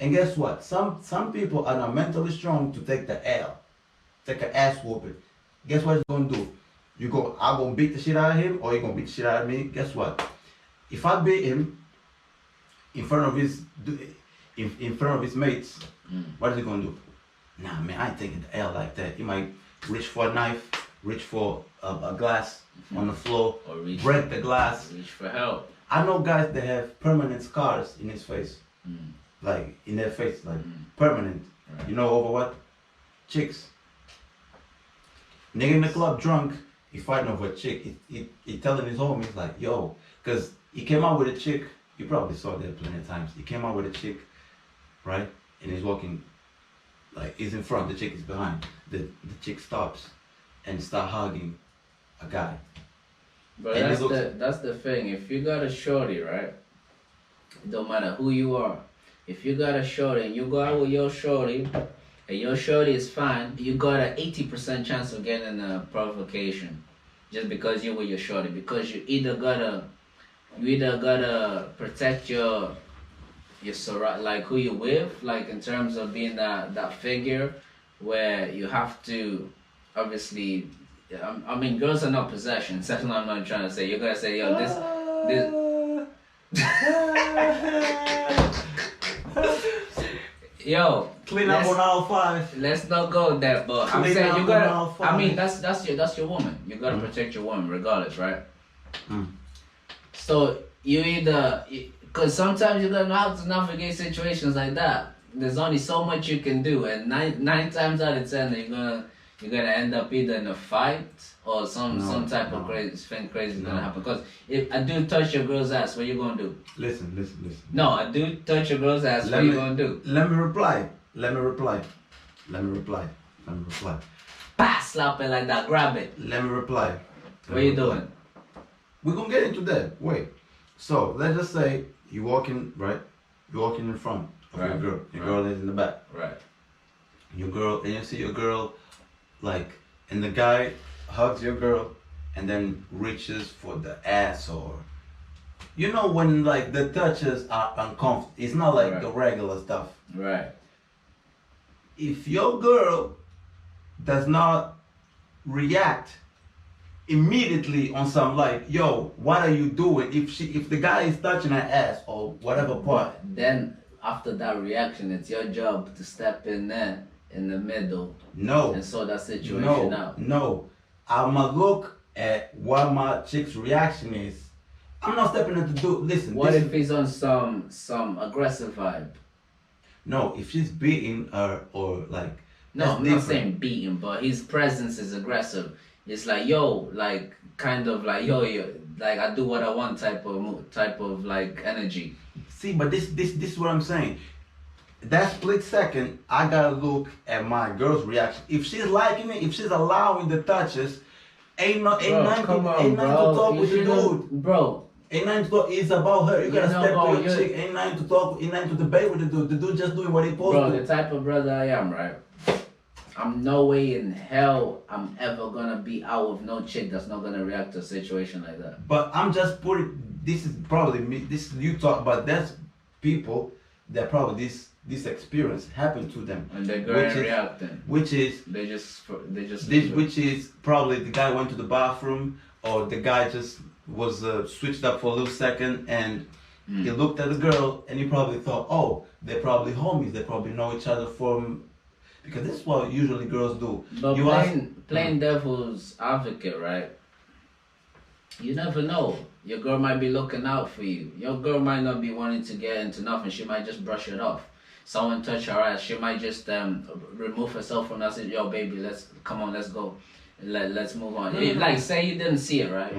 And guess what? Some people are not mentally strong to take the L, take an ass whooping. Guess what he's gonna do? I'm gonna beat the shit out of him, or you gonna beat the shit out of me. Guess what? If I beat him in front of his mates, what is he gonna do? Nah, man, I ain't taking the L like that. He might reach for a knife, reach for a glass on the floor, or break the glass. Reach for help. I know guys that have permanent scars in his face, like in their face, like permanent. Right. You know over what? Chicks. Nigga in the club drunk, he fighting over a chick. He telling his homies like, yo, cause he came out with a chick. You probably saw that plenty of times. He came out with a chick, right? And he's walking, like he's in front, the chick is behind. The chick stops and start hugging a guy. But that's the thing. If you got a shorty, right? It don't matter who you are. If you got a shorty and you go out with your shorty, and your shorty is fine, you got an 80% chance of getting a provocation, just because you with your shorty. Because you either gotta protect your like who you with, like in terms of being that figure where you have to obviously. I mean, girls are not possessions. That's what I'm not trying to say. You're gonna say, yo, this. Yo, clean up on all five. Let's not go there, but I'm saying you gotta. I mean, that's your woman. You gotta protect your woman regardless, right? So you either, because sometimes you don't know how to navigate situations like that. There's only so much you can do, and nine times out of 10, you're gonna end up either in a fight or some type of crazy is gonna happen. Because if a dude touch your girl's ass, what you gonna do? Listen. No, a dude touch your girl's ass, what you gonna do? Let me reply. Bah, slap it like that, grab it. Let me reply. What you doing? We're gonna get into that. Wait. So let's just say you walking, right? You're walking in front of your Right. girl. Your girl is in the back. Right. Your girl, and you see your girl, like, and the guy hugs your girl, and then reaches for the ass, or you know when like the touches are uncomfortable. It's not like Right. the regular stuff. Right. If your girl does not react immediately on some like, yo, what are you doing? If the guy is touching her ass or whatever part, But then after that reaction, it's your job to step in there in the middle no, and sort that situation out. no, I'ma look at what my chick's reaction is. I'm not stepping in to do. Listen, What this if he's on some aggressive vibe? no, if she's beating her or like, No, that's I'm not saying beating, but his presence is aggressive. It's like, yo, like kind of like, yo, like I do what I want type of like energy. See, but this is what I'm saying. That split second, I gotta look at my girl's reaction. If she's liking it, if she's allowing the touches, ain't nothing to talk with the dude. Bro, Ain't nothing to talk. It's about her. You gotta know, step bro, to your chick. Ain't nothing to talk. Ain't nothing to debate with the dude. The dude just doing what he supposed bro, to. the type of brother I am, right? I'm no way in hell I'm ever gonna be out with no chick that's not gonna react to a situation like that. But I'm just putting. This is probably me. This is you talk about. That's people that probably this experience happened to them. And they're going reacting. Which is They just this, which is probably the guy went to the bathroom or the guy just was switched up for a little second and he looked at the girl and he probably thought, oh, they're probably homies. They probably know each other from. Because this is what usually girls do. But You playing devil's advocate, right? You never know. Your girl might be looking out for you. Your girl might not be wanting to get into nothing. She might just brush it off. Someone touch her ass. She might just remove herself from that. Say, yo, baby, let's go. Let's move on. Like, say you didn't see it, right?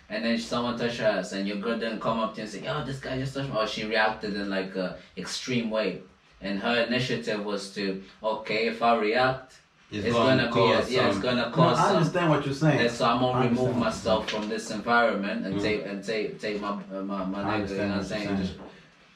And then someone touched her ass, and your girl didn't come up to you and say, yo, this guy just touched me. Or she reacted in like a extreme way. And her initiative was to, okay, if I react, it's gonna cause I understand what you're saying. And so I'm gonna remove myself from this environment and take my nigga. You know what I'm saying?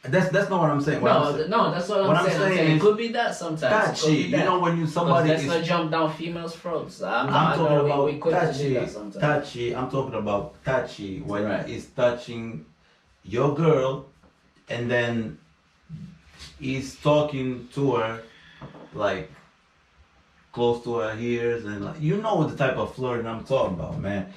That's not what I'm saying. No, that's what I'm saying. It could be that sometimes. Touchy. You know when you somebody. Let's not jump down females' throats. I'm talking about we could touchy. do that sometimes. Touchy. I'm talking about touchy when Right. it's touching your girl, and then he's talking to her like close to her ears, and like you know the type of flirting I'm talking about, man.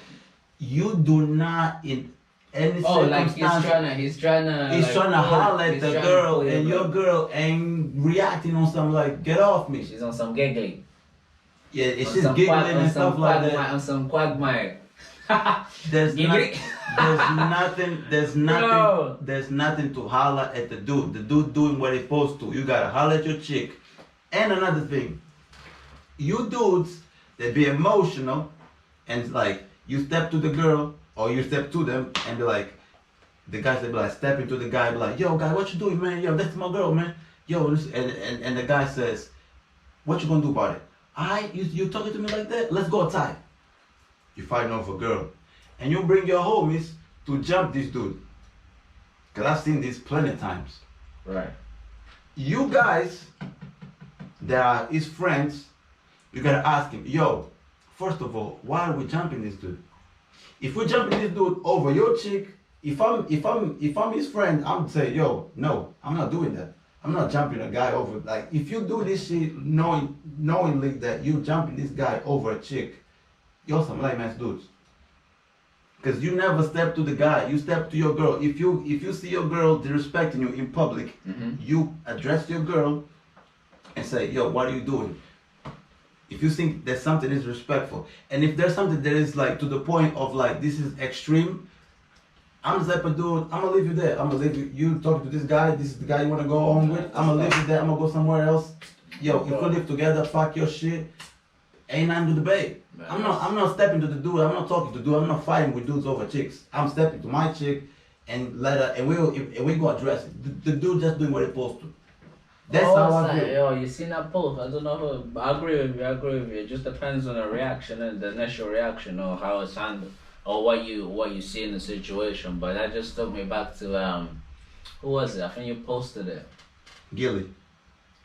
You do not in any like circumstance. he's trying to holler at the girl, and your girl ain't reacting on something like "get off me." She's on some giggling. Yeah, it's just giggling and stuff like that. On some quagmire. There's Giggling. there's nothing to holler at the dude. The dude doing what he's supposed to. You gotta holler at your chick. And another thing, you dudes that be emotional and like you step to the girl or you step to them and be like, the guys they be like stepping to the guy, be like, yo guy, what you doing, man? Yo, that's my girl, man. Yo, and the guy says, what you gonna do about it? You talking to me like that? Let's go outside. You fighting over a girl. And you bring your homies to jump this dude. Cause I've seen this plenty of times. Right. You guys that are his friends, you gotta ask him, yo, first of all, why are we jumping this dude? If we're jumping this dude over your chick, if I'm his friend, I'm say, yo, no, I'm not doing that. I'm not jumping a guy over. Like if you do this shit knowingly that you jumping this guy over a chick, you're some lame ass dudes. Cause you never step to the guy, you step to your girl. If you see your girl disrespecting you in public, you address your girl and say, yo, what are you doing? If you think that something is respectful, and if there's something that is like to the point of like this is extreme, I'm the type of dude, I'm gonna leave you there. I'm gonna leave you talking to this guy, this is the guy you wanna go home with, I'm gonna leave you there, I'm gonna go somewhere else. Yo, if we live together, fuck your shit. Ain't nothing to debate. I'm not stepping to the dude, I'm not talking to the dude, I'm not fighting with dudes over chicks. I'm stepping to my chick and let her, and we go address it. The dude just doing what he's supposed to. That's how I feel. Yo, you seen that post? I don't know who. I agree with you. It just depends on the reaction and the initial reaction or how it's handled or what you see in the situation. But that just took me back to Who was it? I think you posted it. Gilly.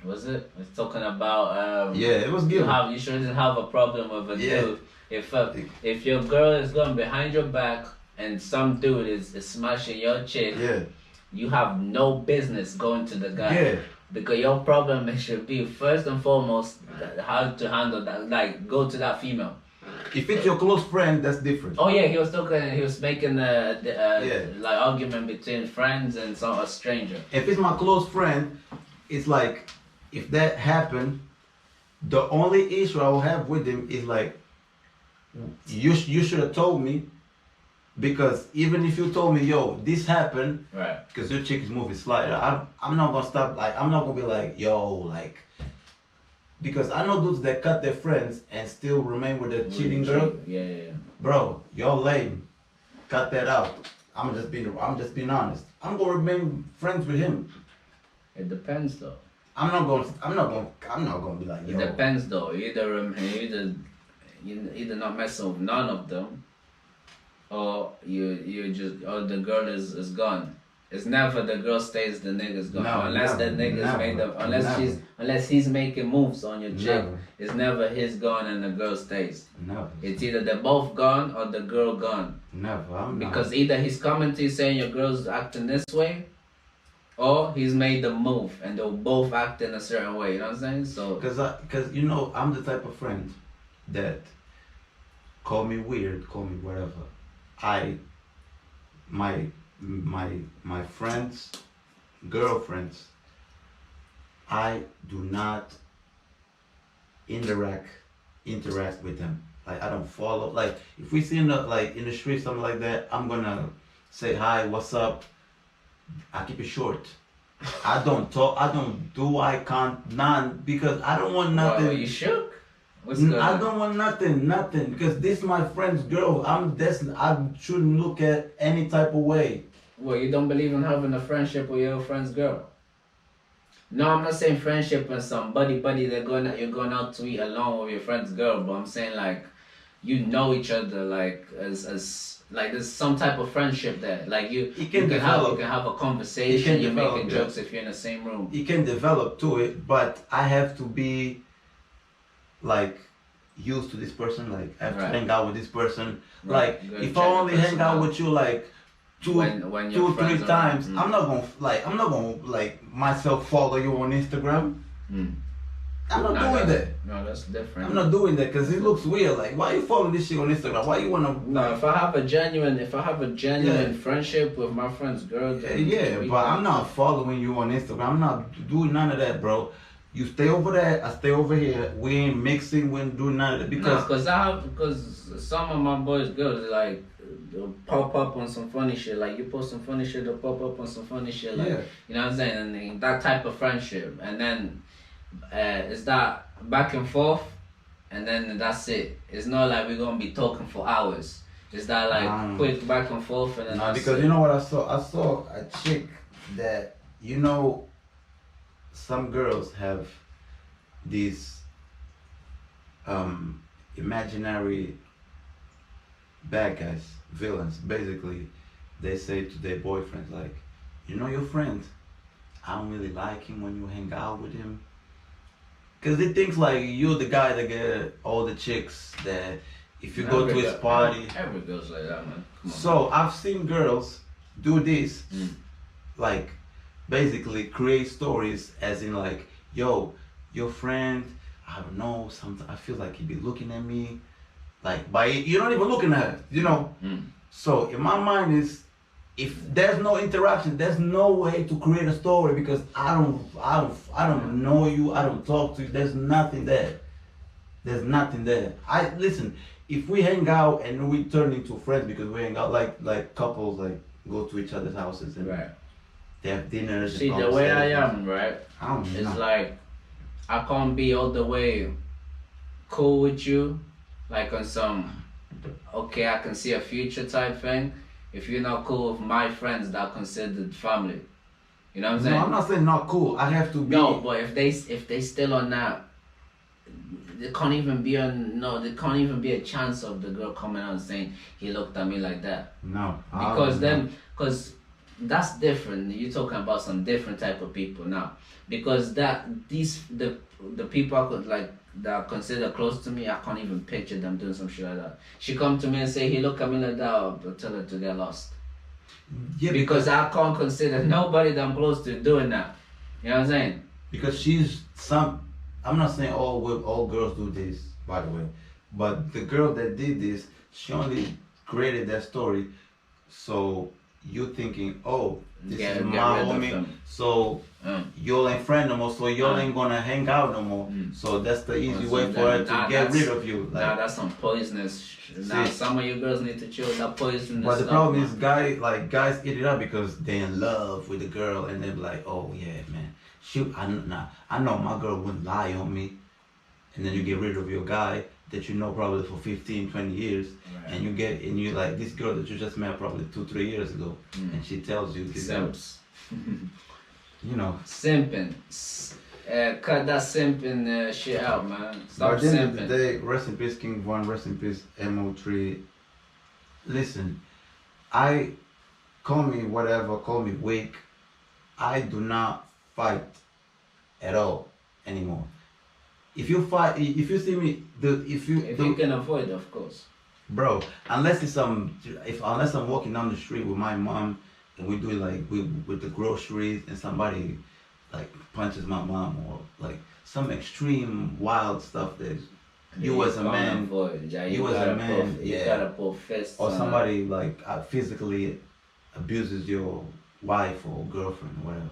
Was it? It's talking about Yeah, it was Gilly. You shouldn't have a problem with a dude. If your girl is going behind your back and some dude is smashing your chick, you have no business going to the guy. Yeah. Because your problem should be first and foremost how to handle that. Like go to that female. If it's your close friend, that's different. Oh yeah, he was making like argument between friends and a stranger. If it's my close friend, it's like if that happened, the only issue I will have with him is like you should have told me, because even if you told me, yo, this happened, right? Because your chick is moving slightly, I'm not gonna stop. Like I'm not gonna be like, yo, like. Because I know dudes that cut their friends and still remain with their cheating girl. Yeah. Bro, you're lame. Cut that out. I'm just being honest. I'm gonna remain friends with him. It depends though. I'm not gonna be like, yo. It depends though. You either not messing with none of them, or the girl is gone. It's never the girl stays, the nigga's gone. No, unless never, the nigga's never, made up. Unless he's making moves on your chick. It's never his gone and the girl stays. Never. It's either they're both gone or the girl gone. Never. Because either he's coming to you saying your girl's acting this way, or he's made the move and they'll both act in a certain way. You know what I'm saying? So. Because you know I'm the type of friend that call me weird, call me whatever. My friends, girlfriends, I do not interact with them. Like I don't follow. Like if we see in the street something like that, I'm gonna say hi, what's up. I keep it short. I don't talk. I don't do eye contact, none, because I don't want nothing. Well, you shook? What's going on? I don't want nothing, because this is my friend's girl. I shouldn't look at any type of way. Well, you don't believe in having a friendship with your friend's girl? No, I'm not saying friendship and some buddy you're going out to eat alone with your friend's girl, but I'm saying like you know each other like as like there's some type of friendship there. Like you can have a conversation, you're making jokes if you're in the same room. You can develop to it, but I have to be like used to this person, like I have to hang out with this person. Like if I only hang out with you like two, 3 times, I'm not gonna myself follow you on Instagram. I'm not doing that. No, that's different. I'm not doing that because it looks weird. Like, why you following this shit on Instagram? Why you wanna? No, if I have a genuine friendship with my friend's girl, then but I'm not following you on Instagram. I'm not doing none of that, bro. You stay over there, I stay over here. We ain't mixing, we ain't doing none of that because some of my boys' girls like they'll pop up on some funny shit. Like you post some funny shit, they'll pop up on some funny shit. Like you know what I'm saying? And that type of friendship, and then it's that back and forth, and then that's it. It's not like we're gonna be talking for hours. It's that like quick back and forth, and then because you know what I saw? I saw a chick that some girls have these imaginary bad guys, villains. Basically, they say to their boyfriends like, your friend, I don't really like him when you hang out with him. Because they think like you're the guy that get all the chicks that if you go to his party. Every girl's like that, man. So I've seen girls do this, like basically create stories as in like, yo, your friend, I don't know, sometimes I feel like he be looking at me, like you're not even looking at her, So in my mind is, if there's no interaction, there's no way to create a story because I don't know you, I don't talk to you. There's nothing there. Listen. If we hang out and we turn into friends because we hang out like couples, like go to each other's houses and they have dinners. See, the way I am, right? It's like I can't be all the way cool with you, like on some okay, I can see a future type thing. If you're not cool with my friends that are considered family, you know what I'm saying? No, I'm not saying not cool. I have to be. No, but if they still on that, there can't even be a chance of the girl coming out and saying he looked at me like that. No, because that's different. You're talking about some different type of people now, because the people I could like that are considered close to me, I can't even picture them doing some shit like that. She come to me and say, "He look at me like that," I'll tell her to get lost. Yeah, because I can't consider nobody that I'm close to doing that. You know what I'm saying? Because I'm not saying all girls do this, by the way, but the girl that did this, she only created that story, so you thinking, oh, this is my homie, so y'all ain't friend no more, so y'all ain't gonna hang out no more. So that's the easy way for her to get rid of you. Like, that's some poisonous. Now some of you girls need to chill that poisonous. But the problem is, guys eat it up because they're in love with the girl, and they're like, oh yeah, man, shoot, I know my girl wouldn't lie on me, and then you get rid of your guy that you know probably for 15, 20 years, right. and you like this girl that you just met probably 2-3 years ago, and she tells you this. Simps. You know. Simping. Cut that simping shit out, man. Stop At the end simping. of the day, rest in peace King Von, rest in peace MO3. Listen, call me whatever, call me weak. I do not fight at all anymore. If you fight, if you see me, if you can avoid, of course, bro. Unless unless I'm walking down the street with my mom and we do like with the groceries and somebody like punches my mom or like some extreme wild stuff that you as a man, you as a man, you gotta pull fists. Or somebody like physically abuses your wife or girlfriend or whatever.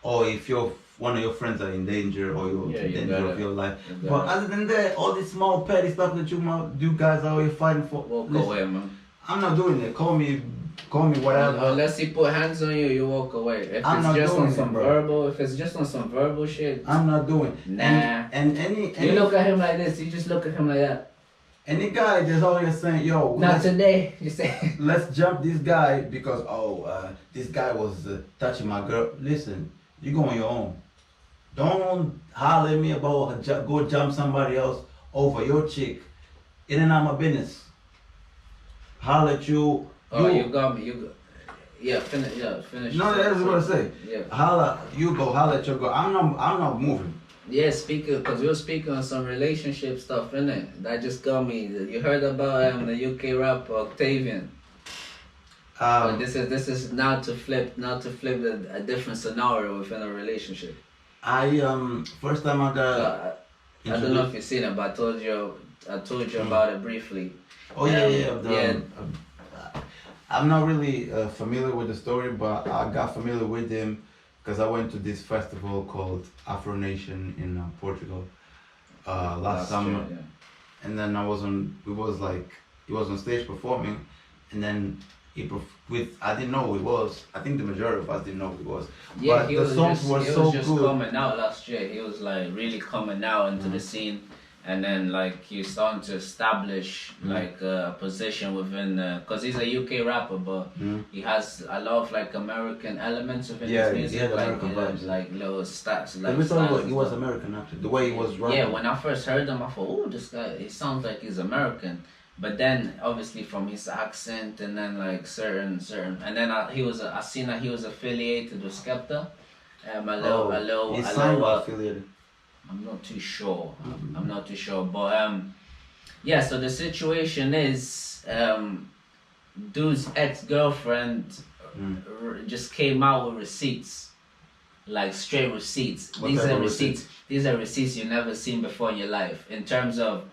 Or if one of your friends are in danger or you're in danger of your life. But other than that, all this small petty stuff that you guys are always fighting for. Walk away, man. I'm not doing it. Call me whatever. Unless he put hands on you, you walk away. If it's just on some verbal shit, I'm not doing it. Nah. And you look at him like this, you just look at him like that. Any guy that's always saying, yo, not today, you say. Let's jump this guy because this guy was touching my girl. Listen, you go on your own. Don't holler at me about go jump somebody else over your chick. It ain't not my business. Holler at you. Oh, you got me. Yeah, finish. No, that's what I say. Yeah. Holler at your girl. I'm not moving. Yeah, because we were speaking on some relationship stuff, innit? That just got me. You heard about the UK rapper Octavian? This is now to flip a different scenario within a relationship. First time I got. I don't know if you've seen it, but I told you about it briefly. Oh yeah. I'm not really familiar with the story, but I got familiar with him because I went to this festival called Afro Nation in Portugal last summer, year, yeah. And then he was on stage performing, and then I didn't know who he was. I think the majority of us didn't know who he was. Yeah, but the songs were so good. He was just coming out last year. He was like really coming out into the scene. And then like he's starting to establish like a position within, cause he's a UK rapper, but he has a lot of like American elements within his music, he had American vibes. Like little stats. Like we thought he was American actually, the way he was rapping. Yeah, when I first heard him, I thought, oh, this guy, he sounds like he's American. But then obviously from his accent and then like certain, and then I seen that he was affiliated with Skepta. He's signed or affiliated. I'm not too sure. But yeah. So the situation is, dude's ex-girlfriend just came out with receipts, like straight receipts. These are receipts you've never seen before in your life. In terms of,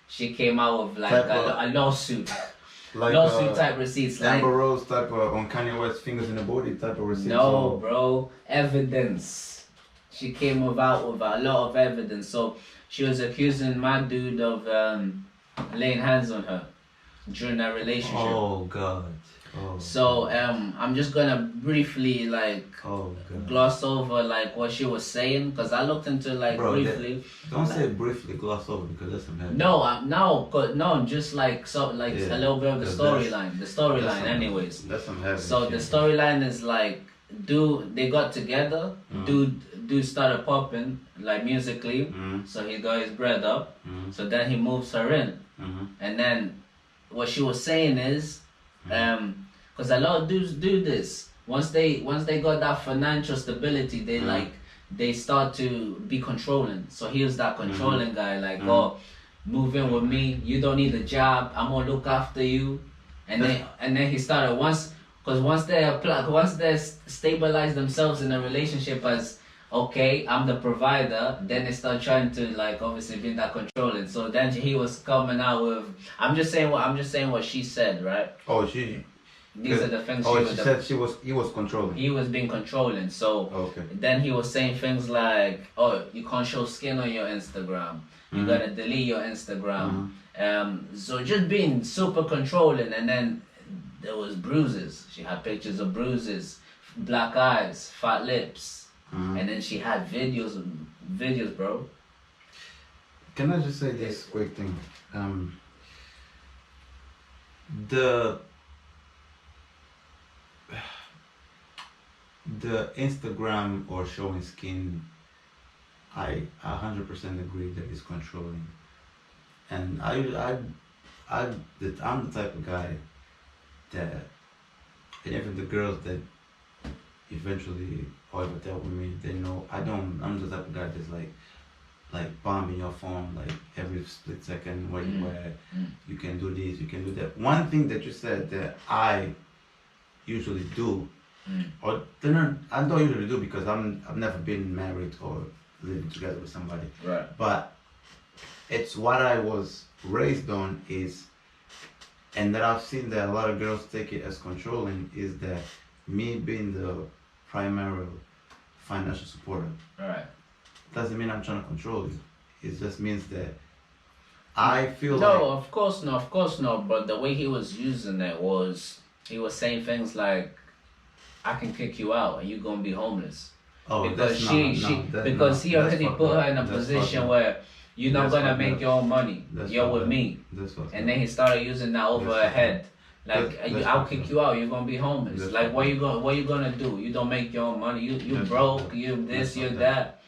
she came out with like a lawsuit. Like lawsuit type receipts, Amber Rose type on Kanye West fingers in the booty type of receipts. No, bro, evidence. She came out with a lot of evidence. So she was accusing my dude of laying hands on her during that relationship. Oh God. Oh. So I'm just gonna briefly gloss over like what she was saying, because I looked into briefly. Don't say briefly gloss over because that's some heavy. No, just a little bit of the storyline. The storyline, anyways. That's some heavy. So the storyline is like, they got together. Dude started popping like musically, so he got his bread up. So then he moves her in, and then what she was saying is, because a lot of dudes do this. once they got that financial stability, they start to be controlling. So he was that controlling guy, like, oh, move in with me. You don't need a job. I'm gonna look after you. And then he started once they stabilize themselves in a relationship as okay, I'm the provider. Then they start trying to like obviously be that controlling. So then he was coming out with. I'm just saying what she said, right? Oh, she. These are the things she said he was controlling. He was being controlling. So then he was saying things like, "Oh, you can't show skin on your Instagram. You gotta delete your Instagram." So just being super controlling, and then there was bruises. She had pictures of bruises, black eyes, fat lips, and then she had videos, bro. Can I just say this quick thing? The Instagram or showing skin, I 100% agree that it's controlling, and I'm the type of guy that, and even the girls that eventually or ever dealt with me, they know I'm the type of guy that's like bombing your phone like every split second, where you at, you can do this, you can do that. One thing that you said that I usually do. Or I don't usually do because I've never been married or living together with somebody. Right. But it's what I was raised on and that I've seen that a lot of girls take it as controlling, is that me being the primary financial supporter. Right. Doesn't mean I'm trying to control you. It just means that I feel no, of course not. But the way he was using it was, he was saying things like, I can kick you out and you're gonna be homeless. Oh, because he already put her in a position where you're not gonna make your own money. You're with me. And then he started using that over her head. Like, I'll kick you out, you're gonna be homeless. Like, what you gonna do? You don't make your own money. You broke, you this, you that.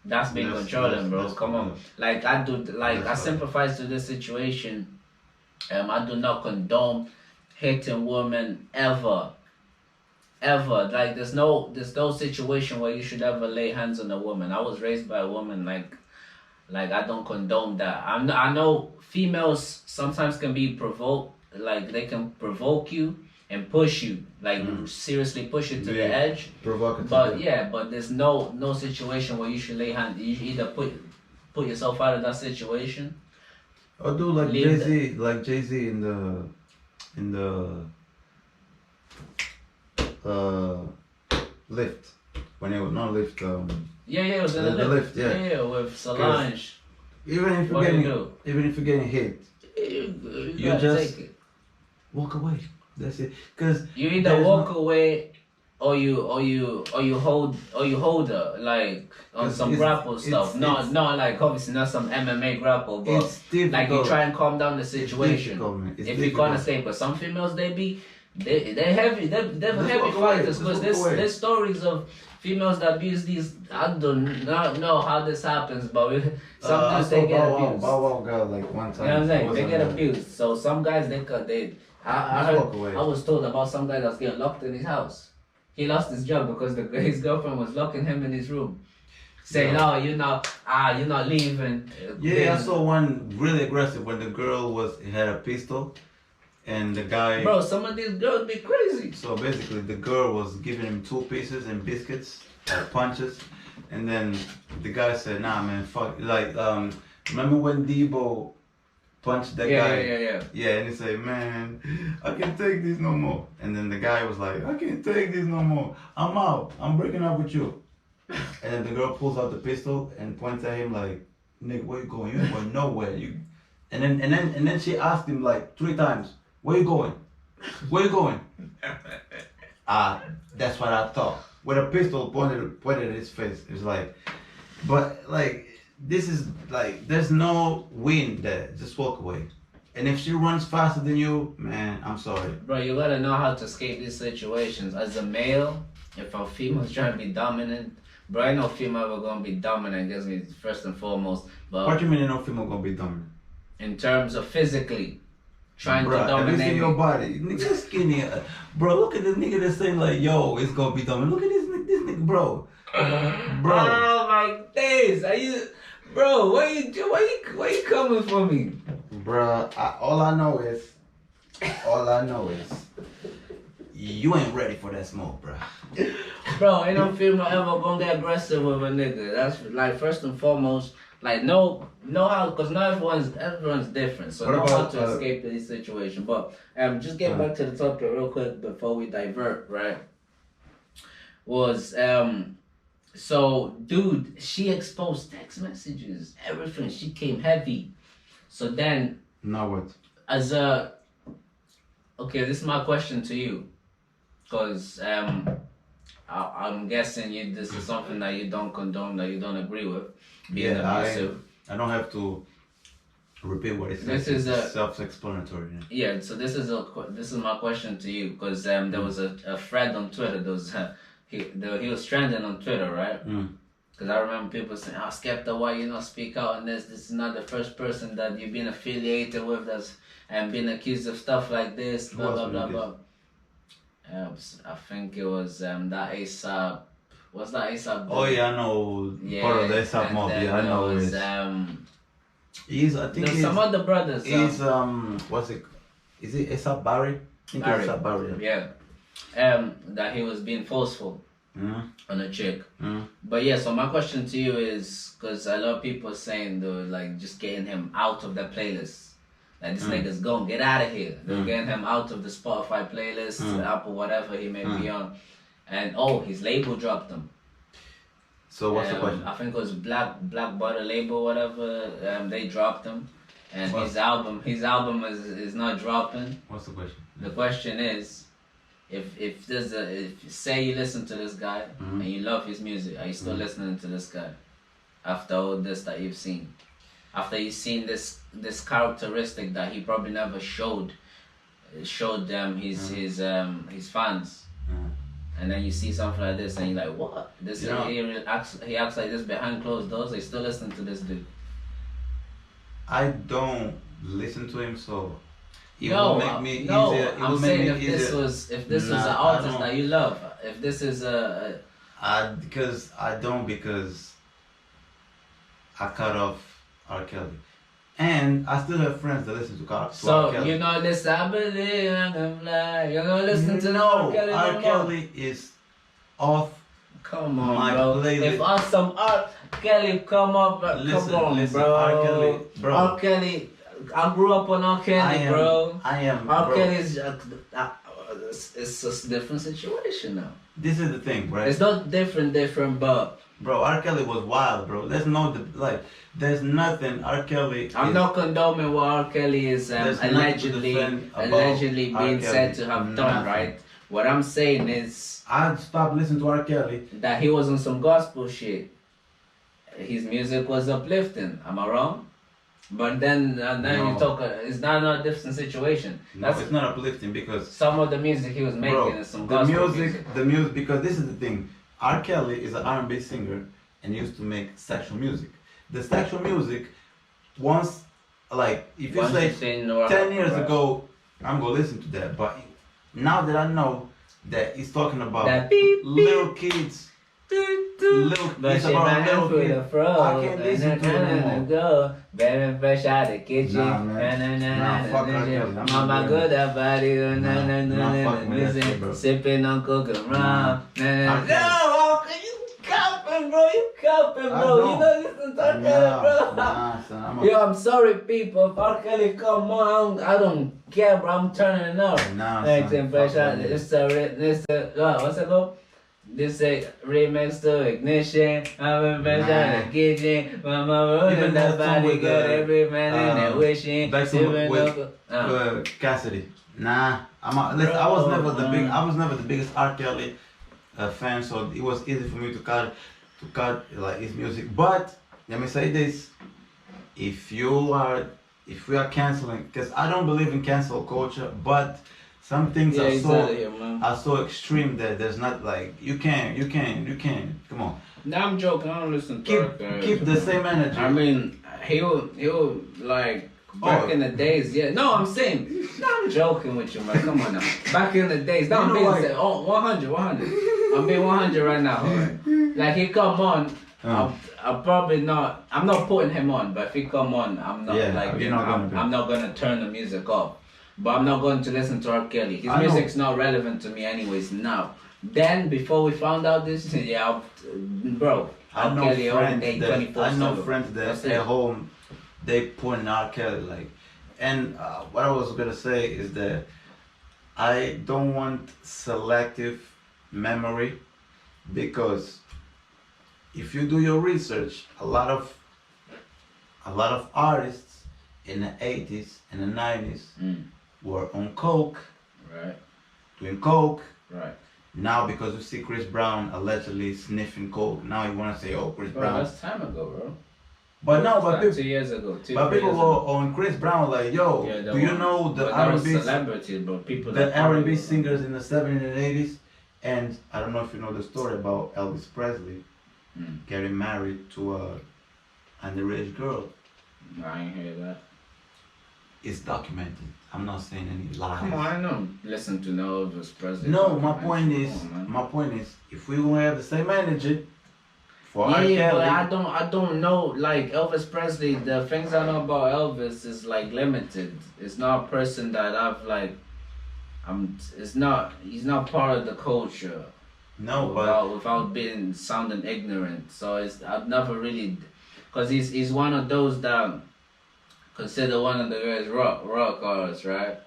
That's being controlling, bro. Come on. Like, I sympathize to this situation. I do not condone hitting women ever. Like, there's no situation where you should ever lay hands on a woman. I was raised by a woman. Like I don't condone that. I know females sometimes can be provoked. Like, they can provoke you and push you, like seriously push you to the edge. Provocative. But there's no situation where you should lay hands. You should either put yourself out of that situation. Or do like Jay-Z in the lift, when it was not lift. It was in the lift. Yeah, with Solange. Even if you're getting hit, you just take it. Walk away. That's it. Cause you either walk away, or you hold her like on some grapple stuff. Not like obviously not some MMA grapple, but like you try and calm down the situation. If you're gonna stay, but some females they're heavy fighters, because there's stories of females that abuse these. I do not know how this happens, but sometimes they get abused. Bow Wow like one time. You know what I'm saying? They get abused. So some guys I was told about some guy that's getting locked in his house. He lost his job because his girlfriend was locking him in his room, saying, "Oh, you're not leaving." Yeah, I saw one really aggressive when the girl had a pistol, and the guy. Bro, some of these girls be crazy. So basically, the girl was giving him 2 pieces and biscuits, punches, and then the guy said, "Nah, man, fuck." Like, remember when Debo punched that guy? Yeah, and he said, "Man, I can't take this no more." And then the guy was like, "I can't take this no more. I'm out. I'm breaking up with you." And then the girl pulls out the pistol and points at him like, "Nigga, where you going? You ain't going nowhere." And then she asked him like 3 times, "Where you going? Where you going?" That's what I thought. With a pistol pointed at his face. It's like, but like, this is like, there's no win there. Just walk away. And if she runs faster than you, man, I'm sorry. Bro, you gotta know how to escape these situations. As a male, if a female's trying to be dominant, bro, I know female are gonna be dominant, gets me first and foremost. But what do you mean no female gonna be dominant? In terms of physically trying to Have you dominate seen me. your body? Nigga skinny. Bro, look at this nigga that's saying like, yo, it's gonna be dominant. Look at this nigga, bro. Bro. Oh my days! Are you, bro? Why you coming for me? Bro, all I know is, you ain't ready for that smoke, bro. Bro, ain't no female ever gonna get aggressive with a nigga. That's like first and foremost. Like know how, cause not everyone's different. So What know about, how to escape this situation. But just get back to the topic real quick before we divert. Right? Was so dude, she exposed text messages, everything. She came heavy. So then, Now what? as okay, this is my question to you, cause I'm guessing this is something that you don't condone, that you don't agree with, being abusive. I don't have to repeat what it says. This is self-explanatory. Yeah, so this is my question to you, because there was a thread on Twitter. There was he was trending on Twitter, right? Because I remember people saying, "Oh, Skepta, why you not speak out on this? This is not the first person that you've been affiliated with that's and been accused of stuff like this." Blah blah blah blah. I think it was that ASAP. What's that ASAP? Oh yeah, I know. Yeah, Part of the ASAP mob. Yeah, I know. Was, I think there's some other brothers. He's what's it? Is it ASAP Barry? I think it's ASAP Barry. Yeah. That he was being forceful on a chick. But yeah, so my question to you is, because a lot of people are saying though, like just getting him out of the playlist. Like this nigga's gone, get out of here. They're getting him out of the Spotify playlist, Apple, whatever he may be on. And his label dropped him. So what's the question? I think it was Black Butter label, whatever. They dropped him, and his album is not dropping. What's the question? The question is, if say you listen to this guy and you love his music, are you still listening to this guy after all this that you've seen? After you've seen this characteristic that he probably never showed them his fans. And then you see something like this, and you're like, "What? This he acts like this behind closed doors. They still listen to this dude." I don't listen to him, so it No, will make me no. easier. I'm saying if this was an artist that you love, if this is because I cut off R. Kelly. And I still have friends that listen to R. So Kelly. you know, listen, I believe I can fly. You know, listen to R. Kelly. R. Kelly is off. Come on, my bro. playlist. If some R. Kelly come up, Listen, come on, bro. R. Kelly, bro. R. Kelly. I grew up on R. Kelly, bro. R. Kelly is it's a different situation now. This is the thing, right? It's not different, but. Bro, R. Kelly was wild, bro. There's nothing R. Kelly. I'm not condoning what R. Kelly is allegedly being said to have done, right? What I'm saying is, I stopped listening to R. Kelly. That he was on some gospel shit. His music was uplifting. Am I wrong? But then No. you talk. It's not a different situation. No, it's not uplifting because some of the music he was making is some gospel music. The music, because this is the thing. R. Kelly is an R&B singer and used to make sexual music. The sexual music, once, like, if you say 10 years ago, I'm going to listen to that. But now that I know that he's talking about little kids, it's about little kids, I can't listen to it anymore. Baby fresh out the kitchen. Nah, fuck R. Kelly. Mama good at body. Sipping on cocoa rum. No, you capping, bro. You capping, bro. You know this is R. Kelly, bro. Nah, son, Yo, I'm sorry, people. If R. Kelly come on, I don't care, bro. I'm turning it up. Nah, Fresh out. What's it called? This a remix to Ignition. I'm fresh out the kitchen. Mama rolling that body good. Every man in there wishing. Cassidy. Nah, I was never the biggest R. Kelly fan, so it was easy for me to cut like his music. But let me say this: if we are canceling, because I don't believe in cancel culture, but some things are so extreme that there's not like you can't. Come on. Nah, I'm joking. I don't listen to keep the same energy. I mean, he'll like Back in the days, yeah. No, I'm saying, no, I'm joking with you, man. Come on now. Back in the days, no, I'm being 100. I'm being 100 right now. Right? Like he come on, I'm probably not. I'm not putting him on, but if he come on, I'm not I'm not gonna turn the music off. But I'm not going to listen to R. Kelly. His music's not relevant to me, anyways. Now, then before we found out this, bro. I know friends that at home they put in R. Kelly like, and what I was gonna say is that I don't want selective memory, because if you do your research, a lot of artists in the 80s and the 90s were on coke, right, doing coke, right. Now because you see Chris Brown allegedly sniffing coke, now you want to say, oh, Chris Brown. That's time ago, bro. But no, but people, 2 years ago. But people were on Chris Brown like, yo, do you know the R&B celebrities, bro? People the R&B singers in the 70s and 80s? And I don't know if you know the story about Elvis Presley getting married to an underage girl. I ain't hear that. It's documented. I'm not saying any lies. Come on, I don't listen to no Elvis Presley. No, my point is, if we gonna have the same energy for R. Kelly, but I don't know. Like Elvis Presley, the things I know about Elvis is like limited. It's not a person that I've like. He's not part of the culture. No, without being sounding ignorant. So I've never really, cause he's one of those that considered one of the greatest rock artists, right?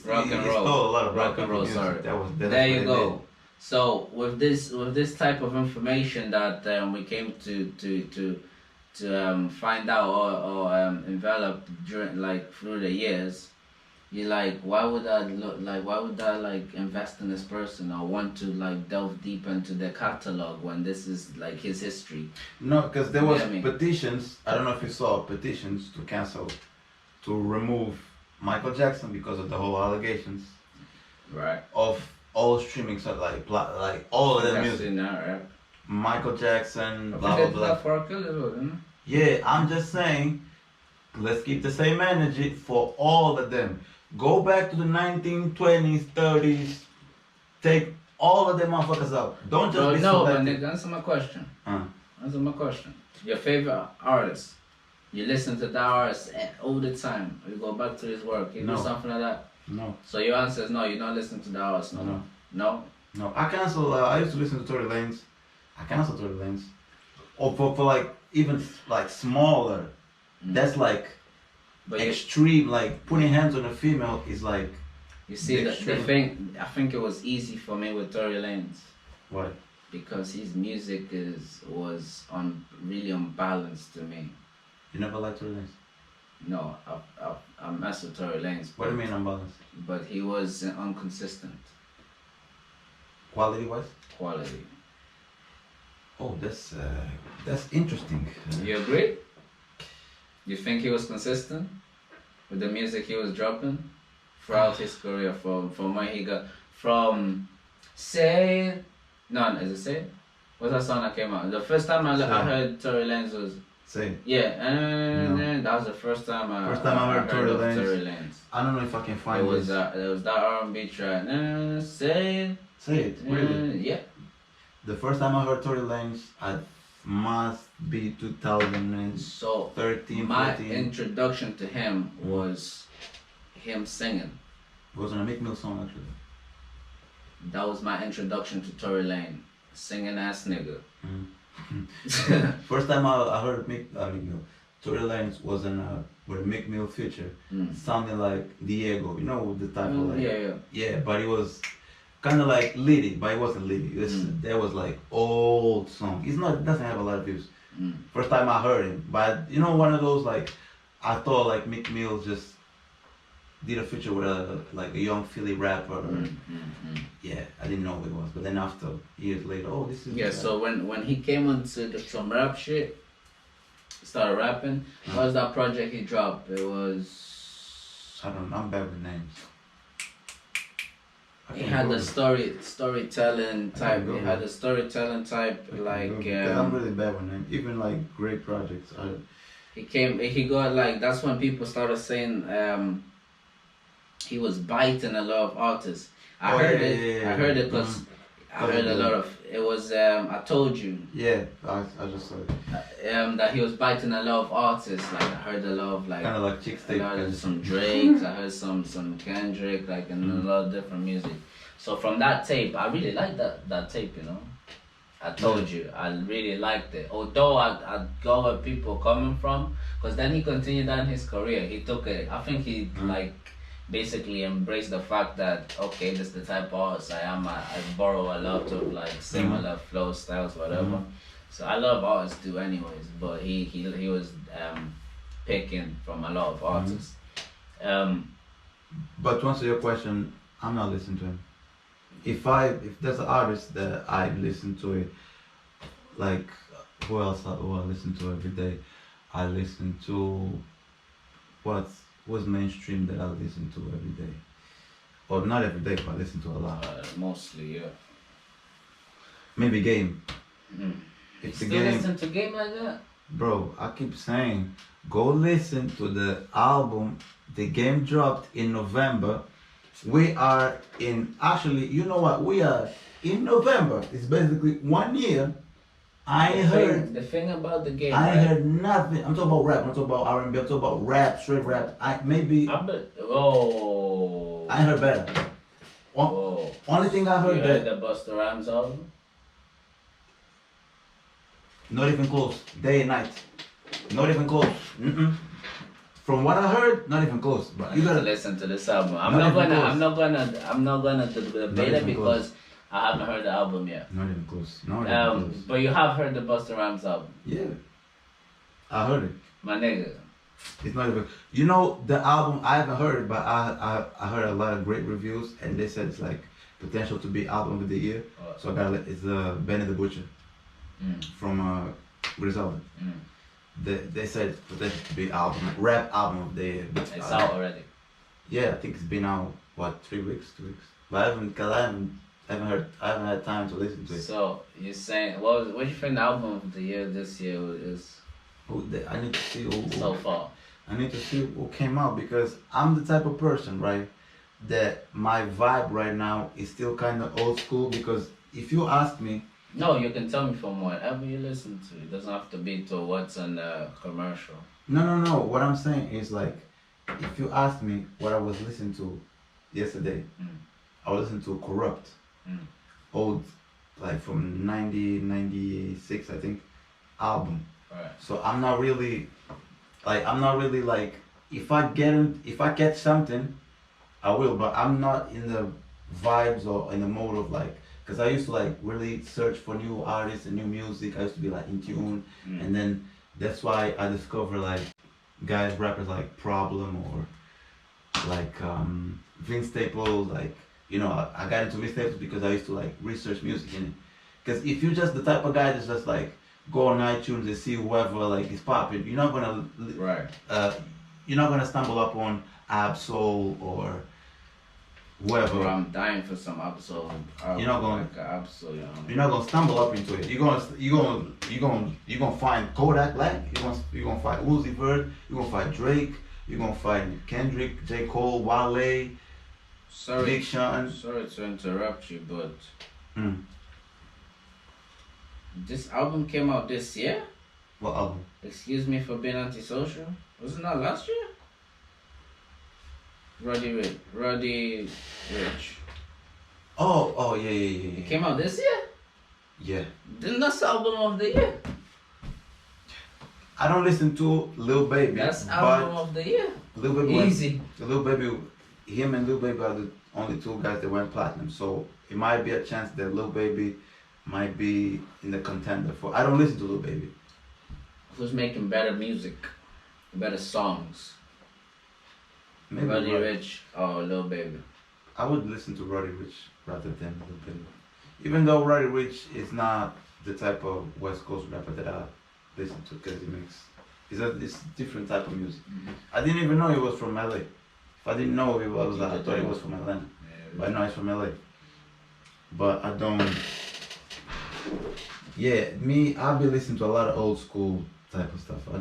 Rock and roll. Stole a lot of rock and roll. music. Sorry, there you go. So with this type of information that we came to find out or envelop through the years, you're like, why would I invest in this person or want to like delve deep into their catalog when this is like his history? No, because there was petitions. I don't know if you saw petitions to remove Michael Jackson because of the whole allegations, right? Of all streaming, so like all of the music. Now, right? Michael Jackson, blah blah blah. Yeah, I'm just saying, let's keep the same energy for all of them. Go back to the 1920s, 30s. Take all of them motherfuckers out. Don't just be but nigga, answer my question. Answer my question. Your favorite artist. You listen to that artist all the time. You go back to his work. You do something like that. No. So your answer is no. You don't listen to the artist. No. I cancel. I used to listen to Tory Lanez. I cancel Tory Lanez. Or for like even like smaller. That's like. But extreme, like putting hands on a female is like. You see, the thing, I think it was easy for me with Tory Lanez. Why? Because his music was really unbalanced to me. You never liked Tory Lanez? No, I messed with Tory Lanez. What do you mean unbalanced? But he was inconsistent. Quality-wise? Quality. Oh, that's interesting. You agree? You think he was consistent with the music he was dropping throughout his career from when he got from Say It? No, is it Say It? What's that song that came out? The first time I heard Tory Lanez was Say It. Yeah, and that was the first time I heard Tory Lanez. I don't know if I can find it. Was that R&B track? Say It. Say It. Really? Yeah. The first time I heard Tory Lanez, I must be 2013, so 14. My introduction to him was him singing. It wasn't a Meek Mill song actually. That was my introduction to Tory Lanez, singing ass nigga. First time I heard Meek Mill, Tory Lanez was with a Meek Mill feature, sounding like Diego. You know the type of like. Yeah, but it was kind of like Liddy, but it wasn't Liddy. That was like old song. Doesn't have a lot of views. First time I heard him, but you know, one of those like, I thought like Meek Mill just did a feature with a young Philly rapper. Yeah, I didn't know who it was, but then after years later, oh, this is. Yeah, so when he came into some rap shit, started rapping. What was that project he dropped? It was. I don't know. I'm bad with names. He had the storytelling type. He had the storytelling type like. I'm really bad with names. Even like great projects. He got like, that's when people started saying he was biting a lot of artists. I heard it because I heard a lot of, it was I told you. Yeah, I just saw it. That he was biting a lot of artists. Like I heard a lot of like kind of like chick stick. Some Drakes. I heard some Kendrick, like, and a lot of different music. So from that tape, I really liked that tape. You know, I told you, I really liked it. Although I got where people coming from, because then he continued on his career. He took it. I think he like basically embraced the fact that, okay, this is the type of artist I am. I borrow a lot of like similar flow styles, whatever. So I love artists too, anyways. But he was picking from a lot of artists. But to answer your question, I'm not listening to him. If there's an artist that I listen to it, like who I listen to every day, I listen to what's mainstream that I listen to every day, or not every day, but I listen to a lot. Mostly, yeah. Maybe Game. It's the Game. Listen to Game like that, bro. I keep saying, go listen to the album. The Game dropped in November. We are in, actually, you know what? We are in November. It's basically 1 year. The thing about the Game. I heard nothing. I'm talking about rap. I'm talking about R&B. I'm talking about rap, straight rap. I heard better. Only thing I heard. You heard the Busta Rhymes album? Not even close. Day and night. Not even close. From what I heard, not even close. But you gotta listen to this album. I'm not gonna debate it because I haven't heard the album yet. Not even close. Not even close. But you have heard the Busta Rhymes album. Yeah, I heard it. My nigga. It's not even. You know the album. I haven't heard it, but I heard a lot of great reviews, and they said it's like potential to be album of the year. So I got it's Benny the Butcher from Griselda. They said potential to be rap album of the year. It's out already. Yeah, I think it's been out 2 weeks. But I haven't had time to listen to it. So you're saying, what do you think the album of the year this year is? I need to see who so far. I need to see who came out, because I'm the type of person, right, that my vibe right now is still kind of old school. Because if you ask me. No, you can tell me from whatever you listen to. It doesn't have to be to what's on the commercial. No. What I'm saying is, like, if you ask me what I was listening to yesterday, I was listening to Corrupt, old, like from 96, I think, album. Right. So I'm not really like, if I get something, I will, but I'm not in the vibes or in the mode of like. Because I used to like really search for new artists and new music. I used to be like in tune, and then that's why I discovered like rappers like Problem or like Vince Staples. Like, you know, I got into Vince Staples because I used to like research music in it. Because if you're just the type of guy that's just like go on iTunes and see whoever like is popping, you're not gonna stumble up on Ab-Soul or whoever. Bro, I'm dying for some Ab-Soul. You're not gonna You're not gonna stumble up into it. You're gonna find Kodak Black. You're gonna find Uzi Vert. You're gonna find Drake. You're gonna find Kendrick, J. Cole, Wale, Big Sean. Sorry to interrupt you, but this album came out this year? What album? Excuse me for being antisocial. Wasn't that last year? Roddy Ricch. Oh, yeah. It came out this year? Yeah. Then that's the album of the year. I don't listen to Lil Baby. That's album of the year. Lil Baby easy. Lil Baby, him and Lil Baby are the only two guys that went platinum. So it might be a chance that Lil Baby might be in the contender for. I don't listen to Lil Baby. Who's making better music, better songs? Maybe Roddy Ricch or Lil Baby? I would listen to Roddy Ricch rather than Lil Baby. Even though Roddy Ricch is not the type of West Coast rapper that I listen to, because it's a different type of music. I didn't even know he was from LA. If I didn't know he was, I thought he was from Atlanta. But I know he's from LA. But I don't. Yeah, I'll be listening to a lot of old school type of stuff. I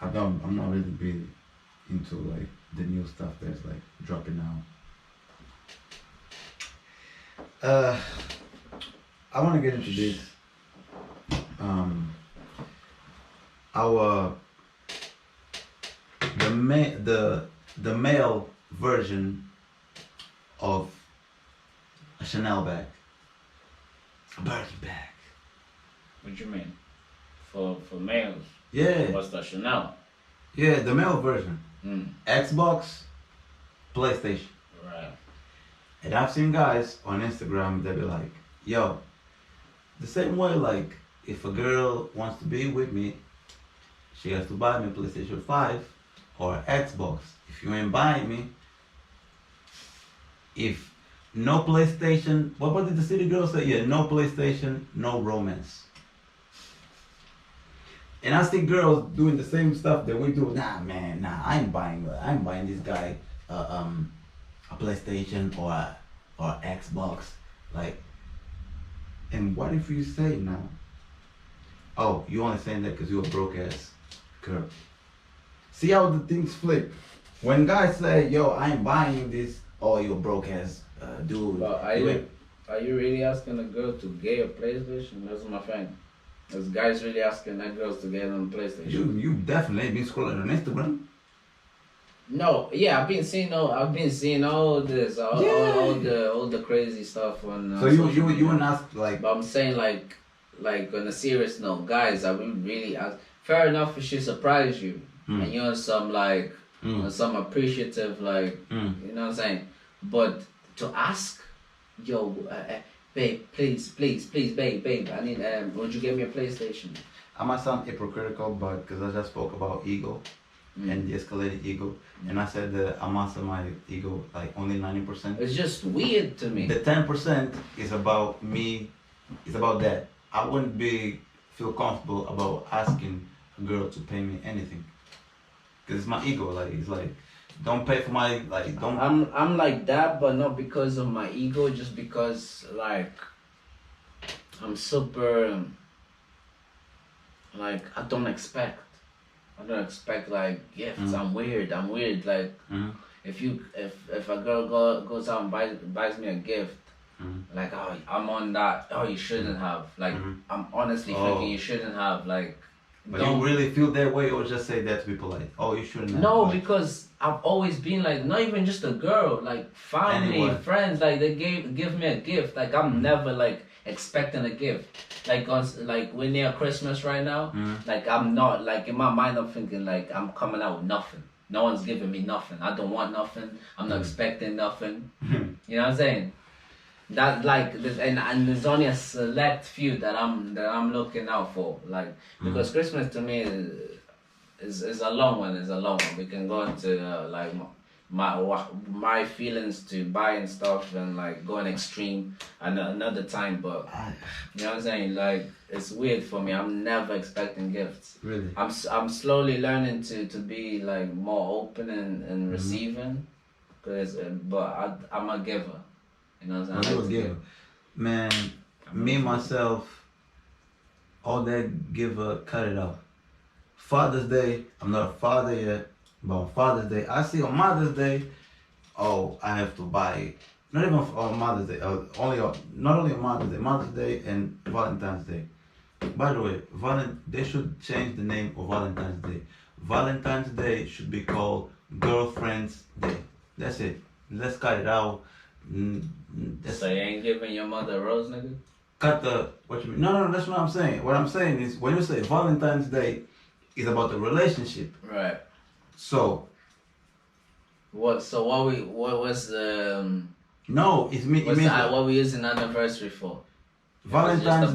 I'm not really big into like the new stuff that's like dropping now. I want to get into this. Our the male version of a Chanel bag, a Birkin bag. What you mean? For males? Yeah. What's the Chanel? Yeah, the male version. Mm. Xbox, PlayStation. Right. And I've seen guys on Instagram that be like, yo, the same way like if a girl wants to be with me, she has to buy me a PlayStation 5 or Xbox. If you ain't buying me, if no PlayStation, what did the city girl say? Yeah, no PlayStation, no romance. And I see girls doing the same stuff that we do. Nah, man, nah, I ain't buying this guy a PlayStation or Xbox. Like, and what if you say now, oh, you only saying that because you're a broke ass girl. See how the things flip. When guys say, yo, I ain't buying this, oh, you a broke ass dude. But are you really asking a girl to get a PlayStation? That's my thing. Is guys really asking that girls to get on PlayStation? You definitely been scrolling on Instagram. No, yeah, I've been seeing all this, all the crazy stuff on. So you wouldn't ask like. But I'm saying like on a serious note, guys, I would really ask. Fair enough if she surprised you, and you're on some like on some appreciative like, you know what I'm saying. But to ask, yo, babe, please, babe, I need would you get me a PlayStation? I might sound hypocritical, but because I just spoke about ego. And the escalated ego, and I said that I master my ego like only 90%. It's just weird to me. The 10% is about me. It's about that. I wouldn't feel comfortable about asking a girl to pay me anything, because it's my ego. Like it's like, don't pay for my like don't. I'm like that, but not because of my ego. Just because like I'm super. Like I don't expect like gifts. I'm weird. Like if a girl goes out and buys me a gift, like oh I'm on that. Oh you shouldn't have. Like I'm honestly thinking you shouldn't have. Like. But you really feel that way, or just say that to people like, oh you shouldn't have? No, like, because I've always been like not even just a girl, like family, friends. Like they give me a gift. Like I'm never like expecting a gift. Like we're near Christmas right now. Like I'm not like in my mind I'm thinking like I'm coming out with nothing. No one's giving me nothing. I don't want nothing. I'm not expecting nothing. You know what I'm saying? That like and there's only a select few that I'm looking out for. Like because Christmas to me is a long one. It's a long one. We can go into like my feelings to buying stuff and like going extreme another time, but you know what I'm saying, like it's weird for me. I'm never expecting gifts. Really? I'm slowly learning to be like more open and receiving, because but I'm a giver, you know what I'm saying. You're a giver, man. Me myself, all that giver, cut it out. Father's Day, I'm not a father yet. But on Father's Day, I see on Mother's Day, oh, I have to buy, not even on Mother's Day, not only on Mother's Day and Valentine's Day. By the way, they should change the name of Valentine's Day. Valentine's Day should be called Girlfriend's Day. That's it. Let's cut it out. So you ain't giving your mother a rose, nigga? Cut the, what you mean? No, that's what I'm saying. What I'm saying is, when you say Valentine's Day, it's about the relationship. Right. So was the no, it's me. What we using anniversary for? Valentine's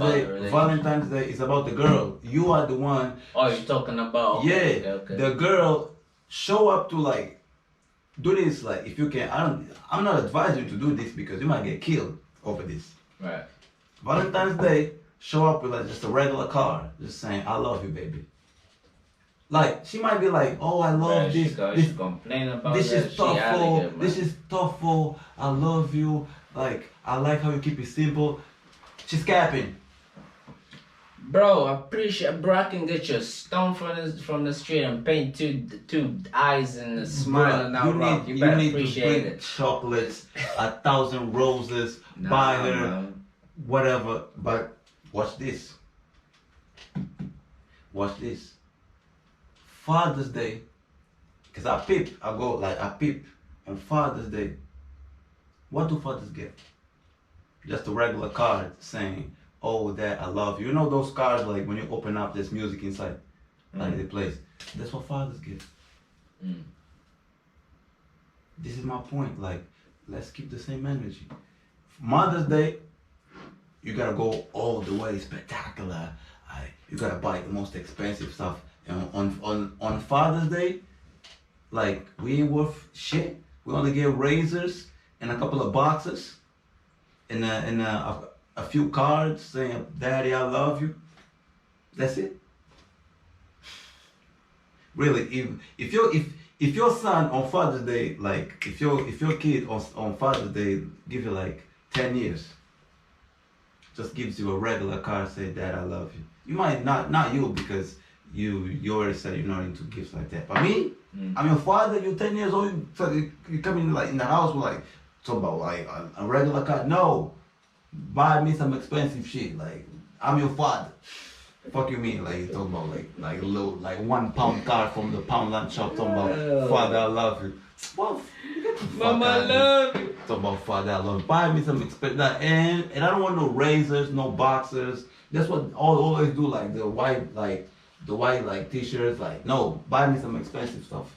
Day is about the girl. You are the one. Oh, you're talking about. Okay, yeah, okay. The girl show up to like do this. Like if you can, I'm not advising you to do this because you might get killed over this. Right. Valentine's Day, show up with like just a regular card, just saying I love you, baby. Like she might be like, oh, I love this. She complain about this that. Is thoughtful. This is thoughtful. I love you. Like I like how you keep it simple. She's capping. Bro, I appreciate, bro. I can get you a stone from the street and paint two eyes and a smile and out rock. You better appreciate it. Chocolates, 1,000 roses, buy her man. Whatever. But watch this. Watch this. Father's Day, cause I peep on Father's Day. What do fathers get? Just a regular card saying, "Oh, Dad, I love you." You know those cards like when you open up, there's music inside, like it plays. That's what fathers get. This is my point. Like, let's keep the same energy. Mother's Day, you gotta go all the way spectacular. You gotta buy the most expensive stuff. And on Father's Day, like we ain't worth shit. We only get razors and a couple of boxes, and a few cards saying, "Daddy, I love you." That's it. Really, if your son on Father's Day, like if your kid on Father's Day give you like 10 years, just gives you a regular card, say, "Dad, I love you." You might not you because you already said you're not into gifts like that. But me, I'm your father. You're 10 years old. You come in like in the house with like talk about like a regular card. No, buy me some expensive shit. Like I'm your father. Fuck you mean? Like you talking about like a little like £1 card from the Poundland shop. Talking about Father, I love you. Well, Mama, I love you. Talking about Father, I love you. Buy me some expensive and I don't want no razors, no boxers. That's what always do. Like the white like t-shirts. Like no, buy me some expensive stuff.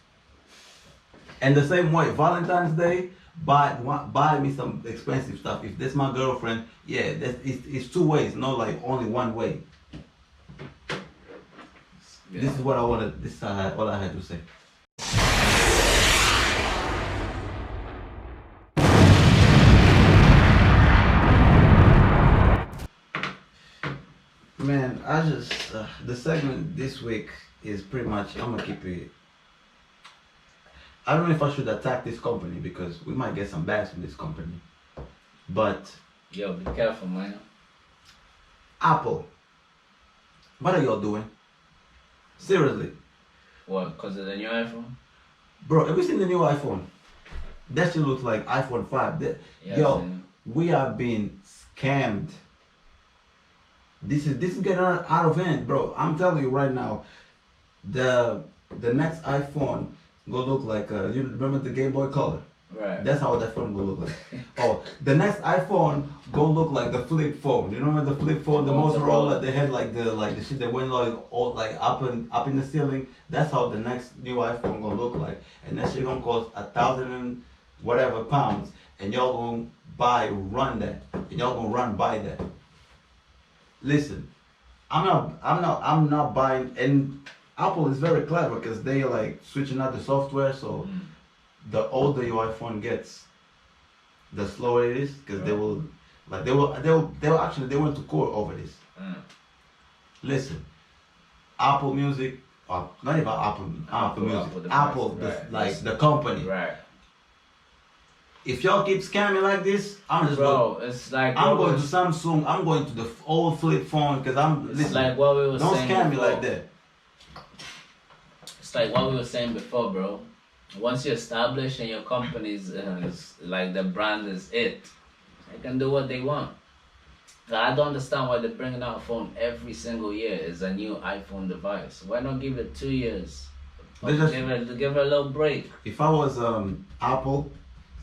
And the same way, Valentine's Day. Buy me some expensive stuff. If that's my girlfriend, yeah, it's two ways, not like only one way. Yeah. This is what I wanted. This is all I had to say. Man, I just the segment this week is pretty much. I'm gonna keep it. I don't know if I should attack this company because we might get some bags from this company. But yo, be careful, man. Apple, what are y'all doing? Seriously. What? Cause of the new iPhone? Bro, have you seen the new iPhone? That shit looks like iPhone 5. Yo, we are being scammed. This is getting out of hand, bro. I'm telling you right now, the next iPhone gonna look like you remember the Game Boy Color? Right. That's how that phone gonna look like. Oh, the next iPhone gonna look like the flip phone. You remember the flip phone, the Motorola? They had like the shit that went like all like up in the ceiling. That's how the next new iPhone gonna look like, and that shit gonna cost 1,000 and whatever pounds, and y'all gonna run that, and y'all gonna run by that. Listen, I'm not buying, and Apple is very clever because they like switching out the software, so the older your iPhone gets, the slower it is, because they will actually they went to court over this. Listen, Apple Music, or not even Apple Music, Apple the company. Right. If y'all keep scamming like this, I'm just it's like I'm going to Samsung. I'm going to the old flip phone because it's like what we were don't saying. Don't scam me before. like that. It's like what we were saying before, bro. Once you establish and your company's like the brand is it, they can do what they want. I don't understand why they're bringing out a phone every single year. Is a new iPhone device. Why not give it 2 years? Give it a little break. If I was Apple,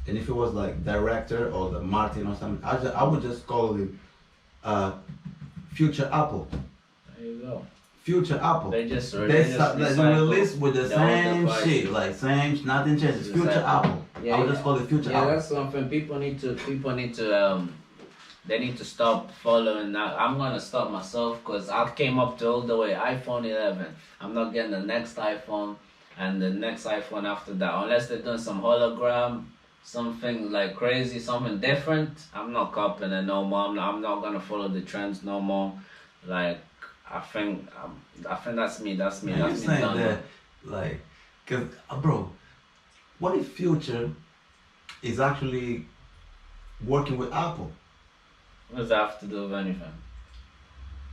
and if it was like director or the Martin or something, I would just call him Future Apple. There you go. Future Apple. They release with the same shit, like same, nothing changes. Future Apple. Yeah, I would just call it Future Apple. Yeah, that's something people need to they need to stop following that. I'm gonna stop myself because I came up to all the way iPhone 11. I'm not getting the next iPhone and the next iPhone after that unless they're doing some hologram, something like crazy, something different. I'm not copying it no more. I'm not gonna follow the trends no more. Like I think that's me. That's me. That's me done. That, like, cause bro, what if Future is actually working with Apple? What does that have to do with anything?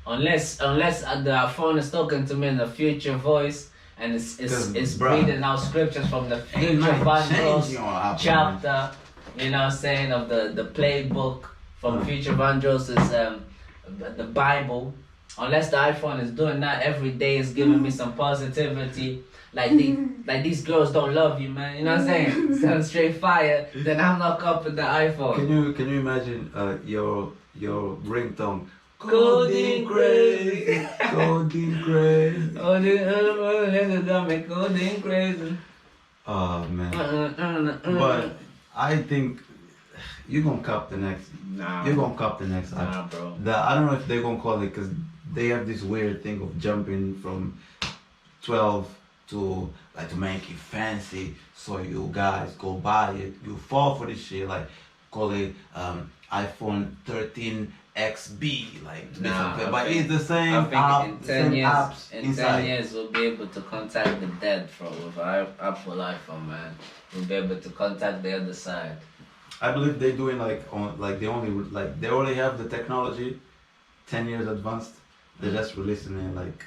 Unless the phone is talking to me in the future voice and it's reading out scriptures from the future Vandals chapter, you know what I'm saying, of the playbook from future Vandals is the Bible. Unless the iPhone is doing that every day, is giving me some positivity. Like these girls don't love you, man. You know what I'm saying? Sound straight fire. Then I'm not up with the iPhone. Can you imagine your ringtone? Coding crazy. Coding crazy. Coding crazy. Oh man. But I think you're gonna cop the next. Nah. You're gonna cop the next. Nah, bro. I don't know if they're gonna call it because they have this weird thing of jumping from 12 to like to make it fancy, so you guys go buy it. You fall for this shit, like call it iPhone 13 XB, like but it's the same. I think app, in 10 years, apps in inside. 10 years we'll be able to contact the dead with our Apple iPhone, man. We'll be able to contact the other side. I believe they're doing they already have the technology 10 years advanced. They're just releasing it like.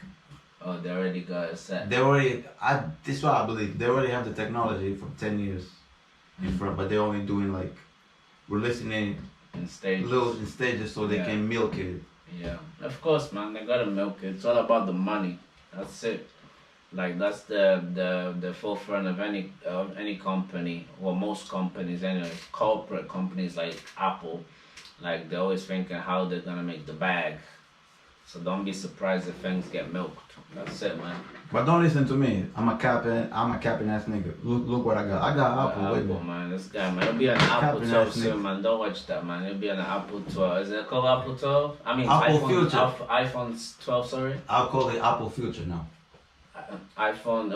Oh, they already got it set. This is what I believe. They already have the technology for 10 years in front, but they're only doing like releasing it in stages so they can milk it. Yeah, of course, man. They gotta milk it. It's all about the money. That's it. Like that's the forefront of any company, or most companies anyway. Corporate companies like Apple, like they're always thinking how they're gonna make the bag. So don't be surprised if things get milked. That's it, man. But don't listen to me. I'm a capping ass nigga. Look what I got. I got Apple, man. This guy, man. It'll be an Apple 12 soon, man. Don't watch that, man. It'll be an Apple 12. Is it called Apple 12? I mean, Apple Future. iPhone's 12, sorry. I'll call it Apple Future now. iPhone,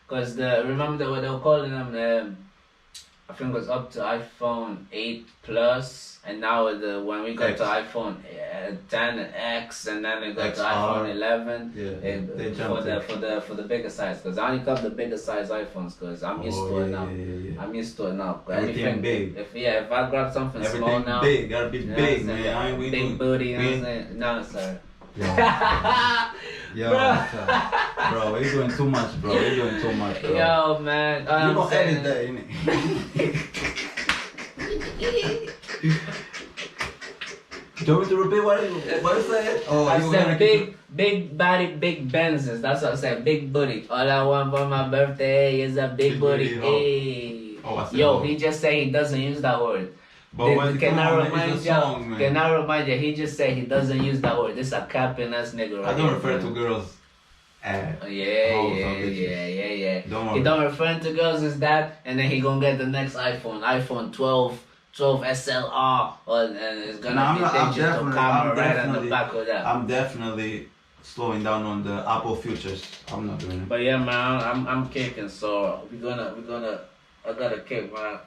because remember what they were calling them? I think it was up to iPhone 8 Plus, and now when we got to iPhone 10 X, and then it got to iPhone 11. Yeah, for the bigger size, because I only got the bigger size iPhones, because I'm used to it now. Yeah. I'm used to it now. Everything big. If I grab something small now, big, gotta be big, man. Big booty, you know what I'm saying? No, sorry. Yo, bro, you're doing too much, bro. You're doing too much, bro. Yo, man. You gonna edit that, innit? Do you want me to repeat what I said? Oh, I said big body, big Benzes. That's what I said. Big booty. All I want for my birthday is a big booty. Hey. Yo, he just said he doesn't use that word. Can I remind you? He just said he doesn't use that word. This is a capping ass nigga. I don't refer to girls. Yeah. Don't worry. He don't refer to girls as that, and then he gonna get the next iPhone 12 SLR, and it's gonna be digital camera right on the back of that. I'm definitely slowing down on the Apple Futures. I'm not doing it. But yeah, man, I'm kicking. So I gotta kick, man.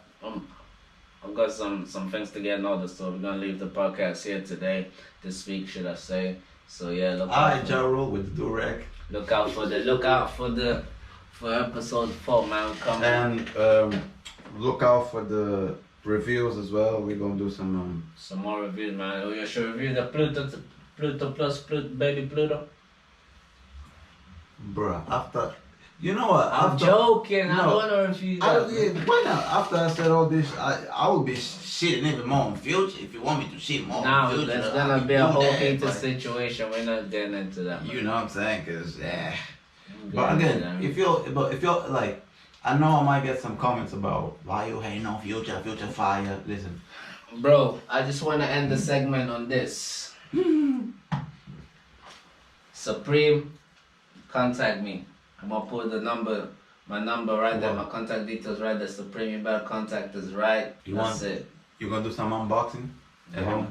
I've got some things to get in order, so we're gonna leave the podcast here today, this week, should I say? So yeah, look out. Ja Rule with the Durek. Look out for episode 4, man. Coming. And look out for the reviews as well. We're gonna do some more reviews, man. We should review the Pluto plus baby Pluto. Bruh, after. You know what? I'm joking. I don't want to review that. Why not? After I said all this, I will be shitting even more in future. If you want me to shit more in future, there's gonna be a whole heated situation. We're not getting into that. You know what I'm saying? Cause But again, if you're like, I know I might get some comments about why you hating on future fire. Listen, bro, I just want to end the segment on this. Supreme, contact me. I'm gonna put my number right there, my contact details right there. Supreme, you better contact us, right? That's it. You gonna do some unboxing at home?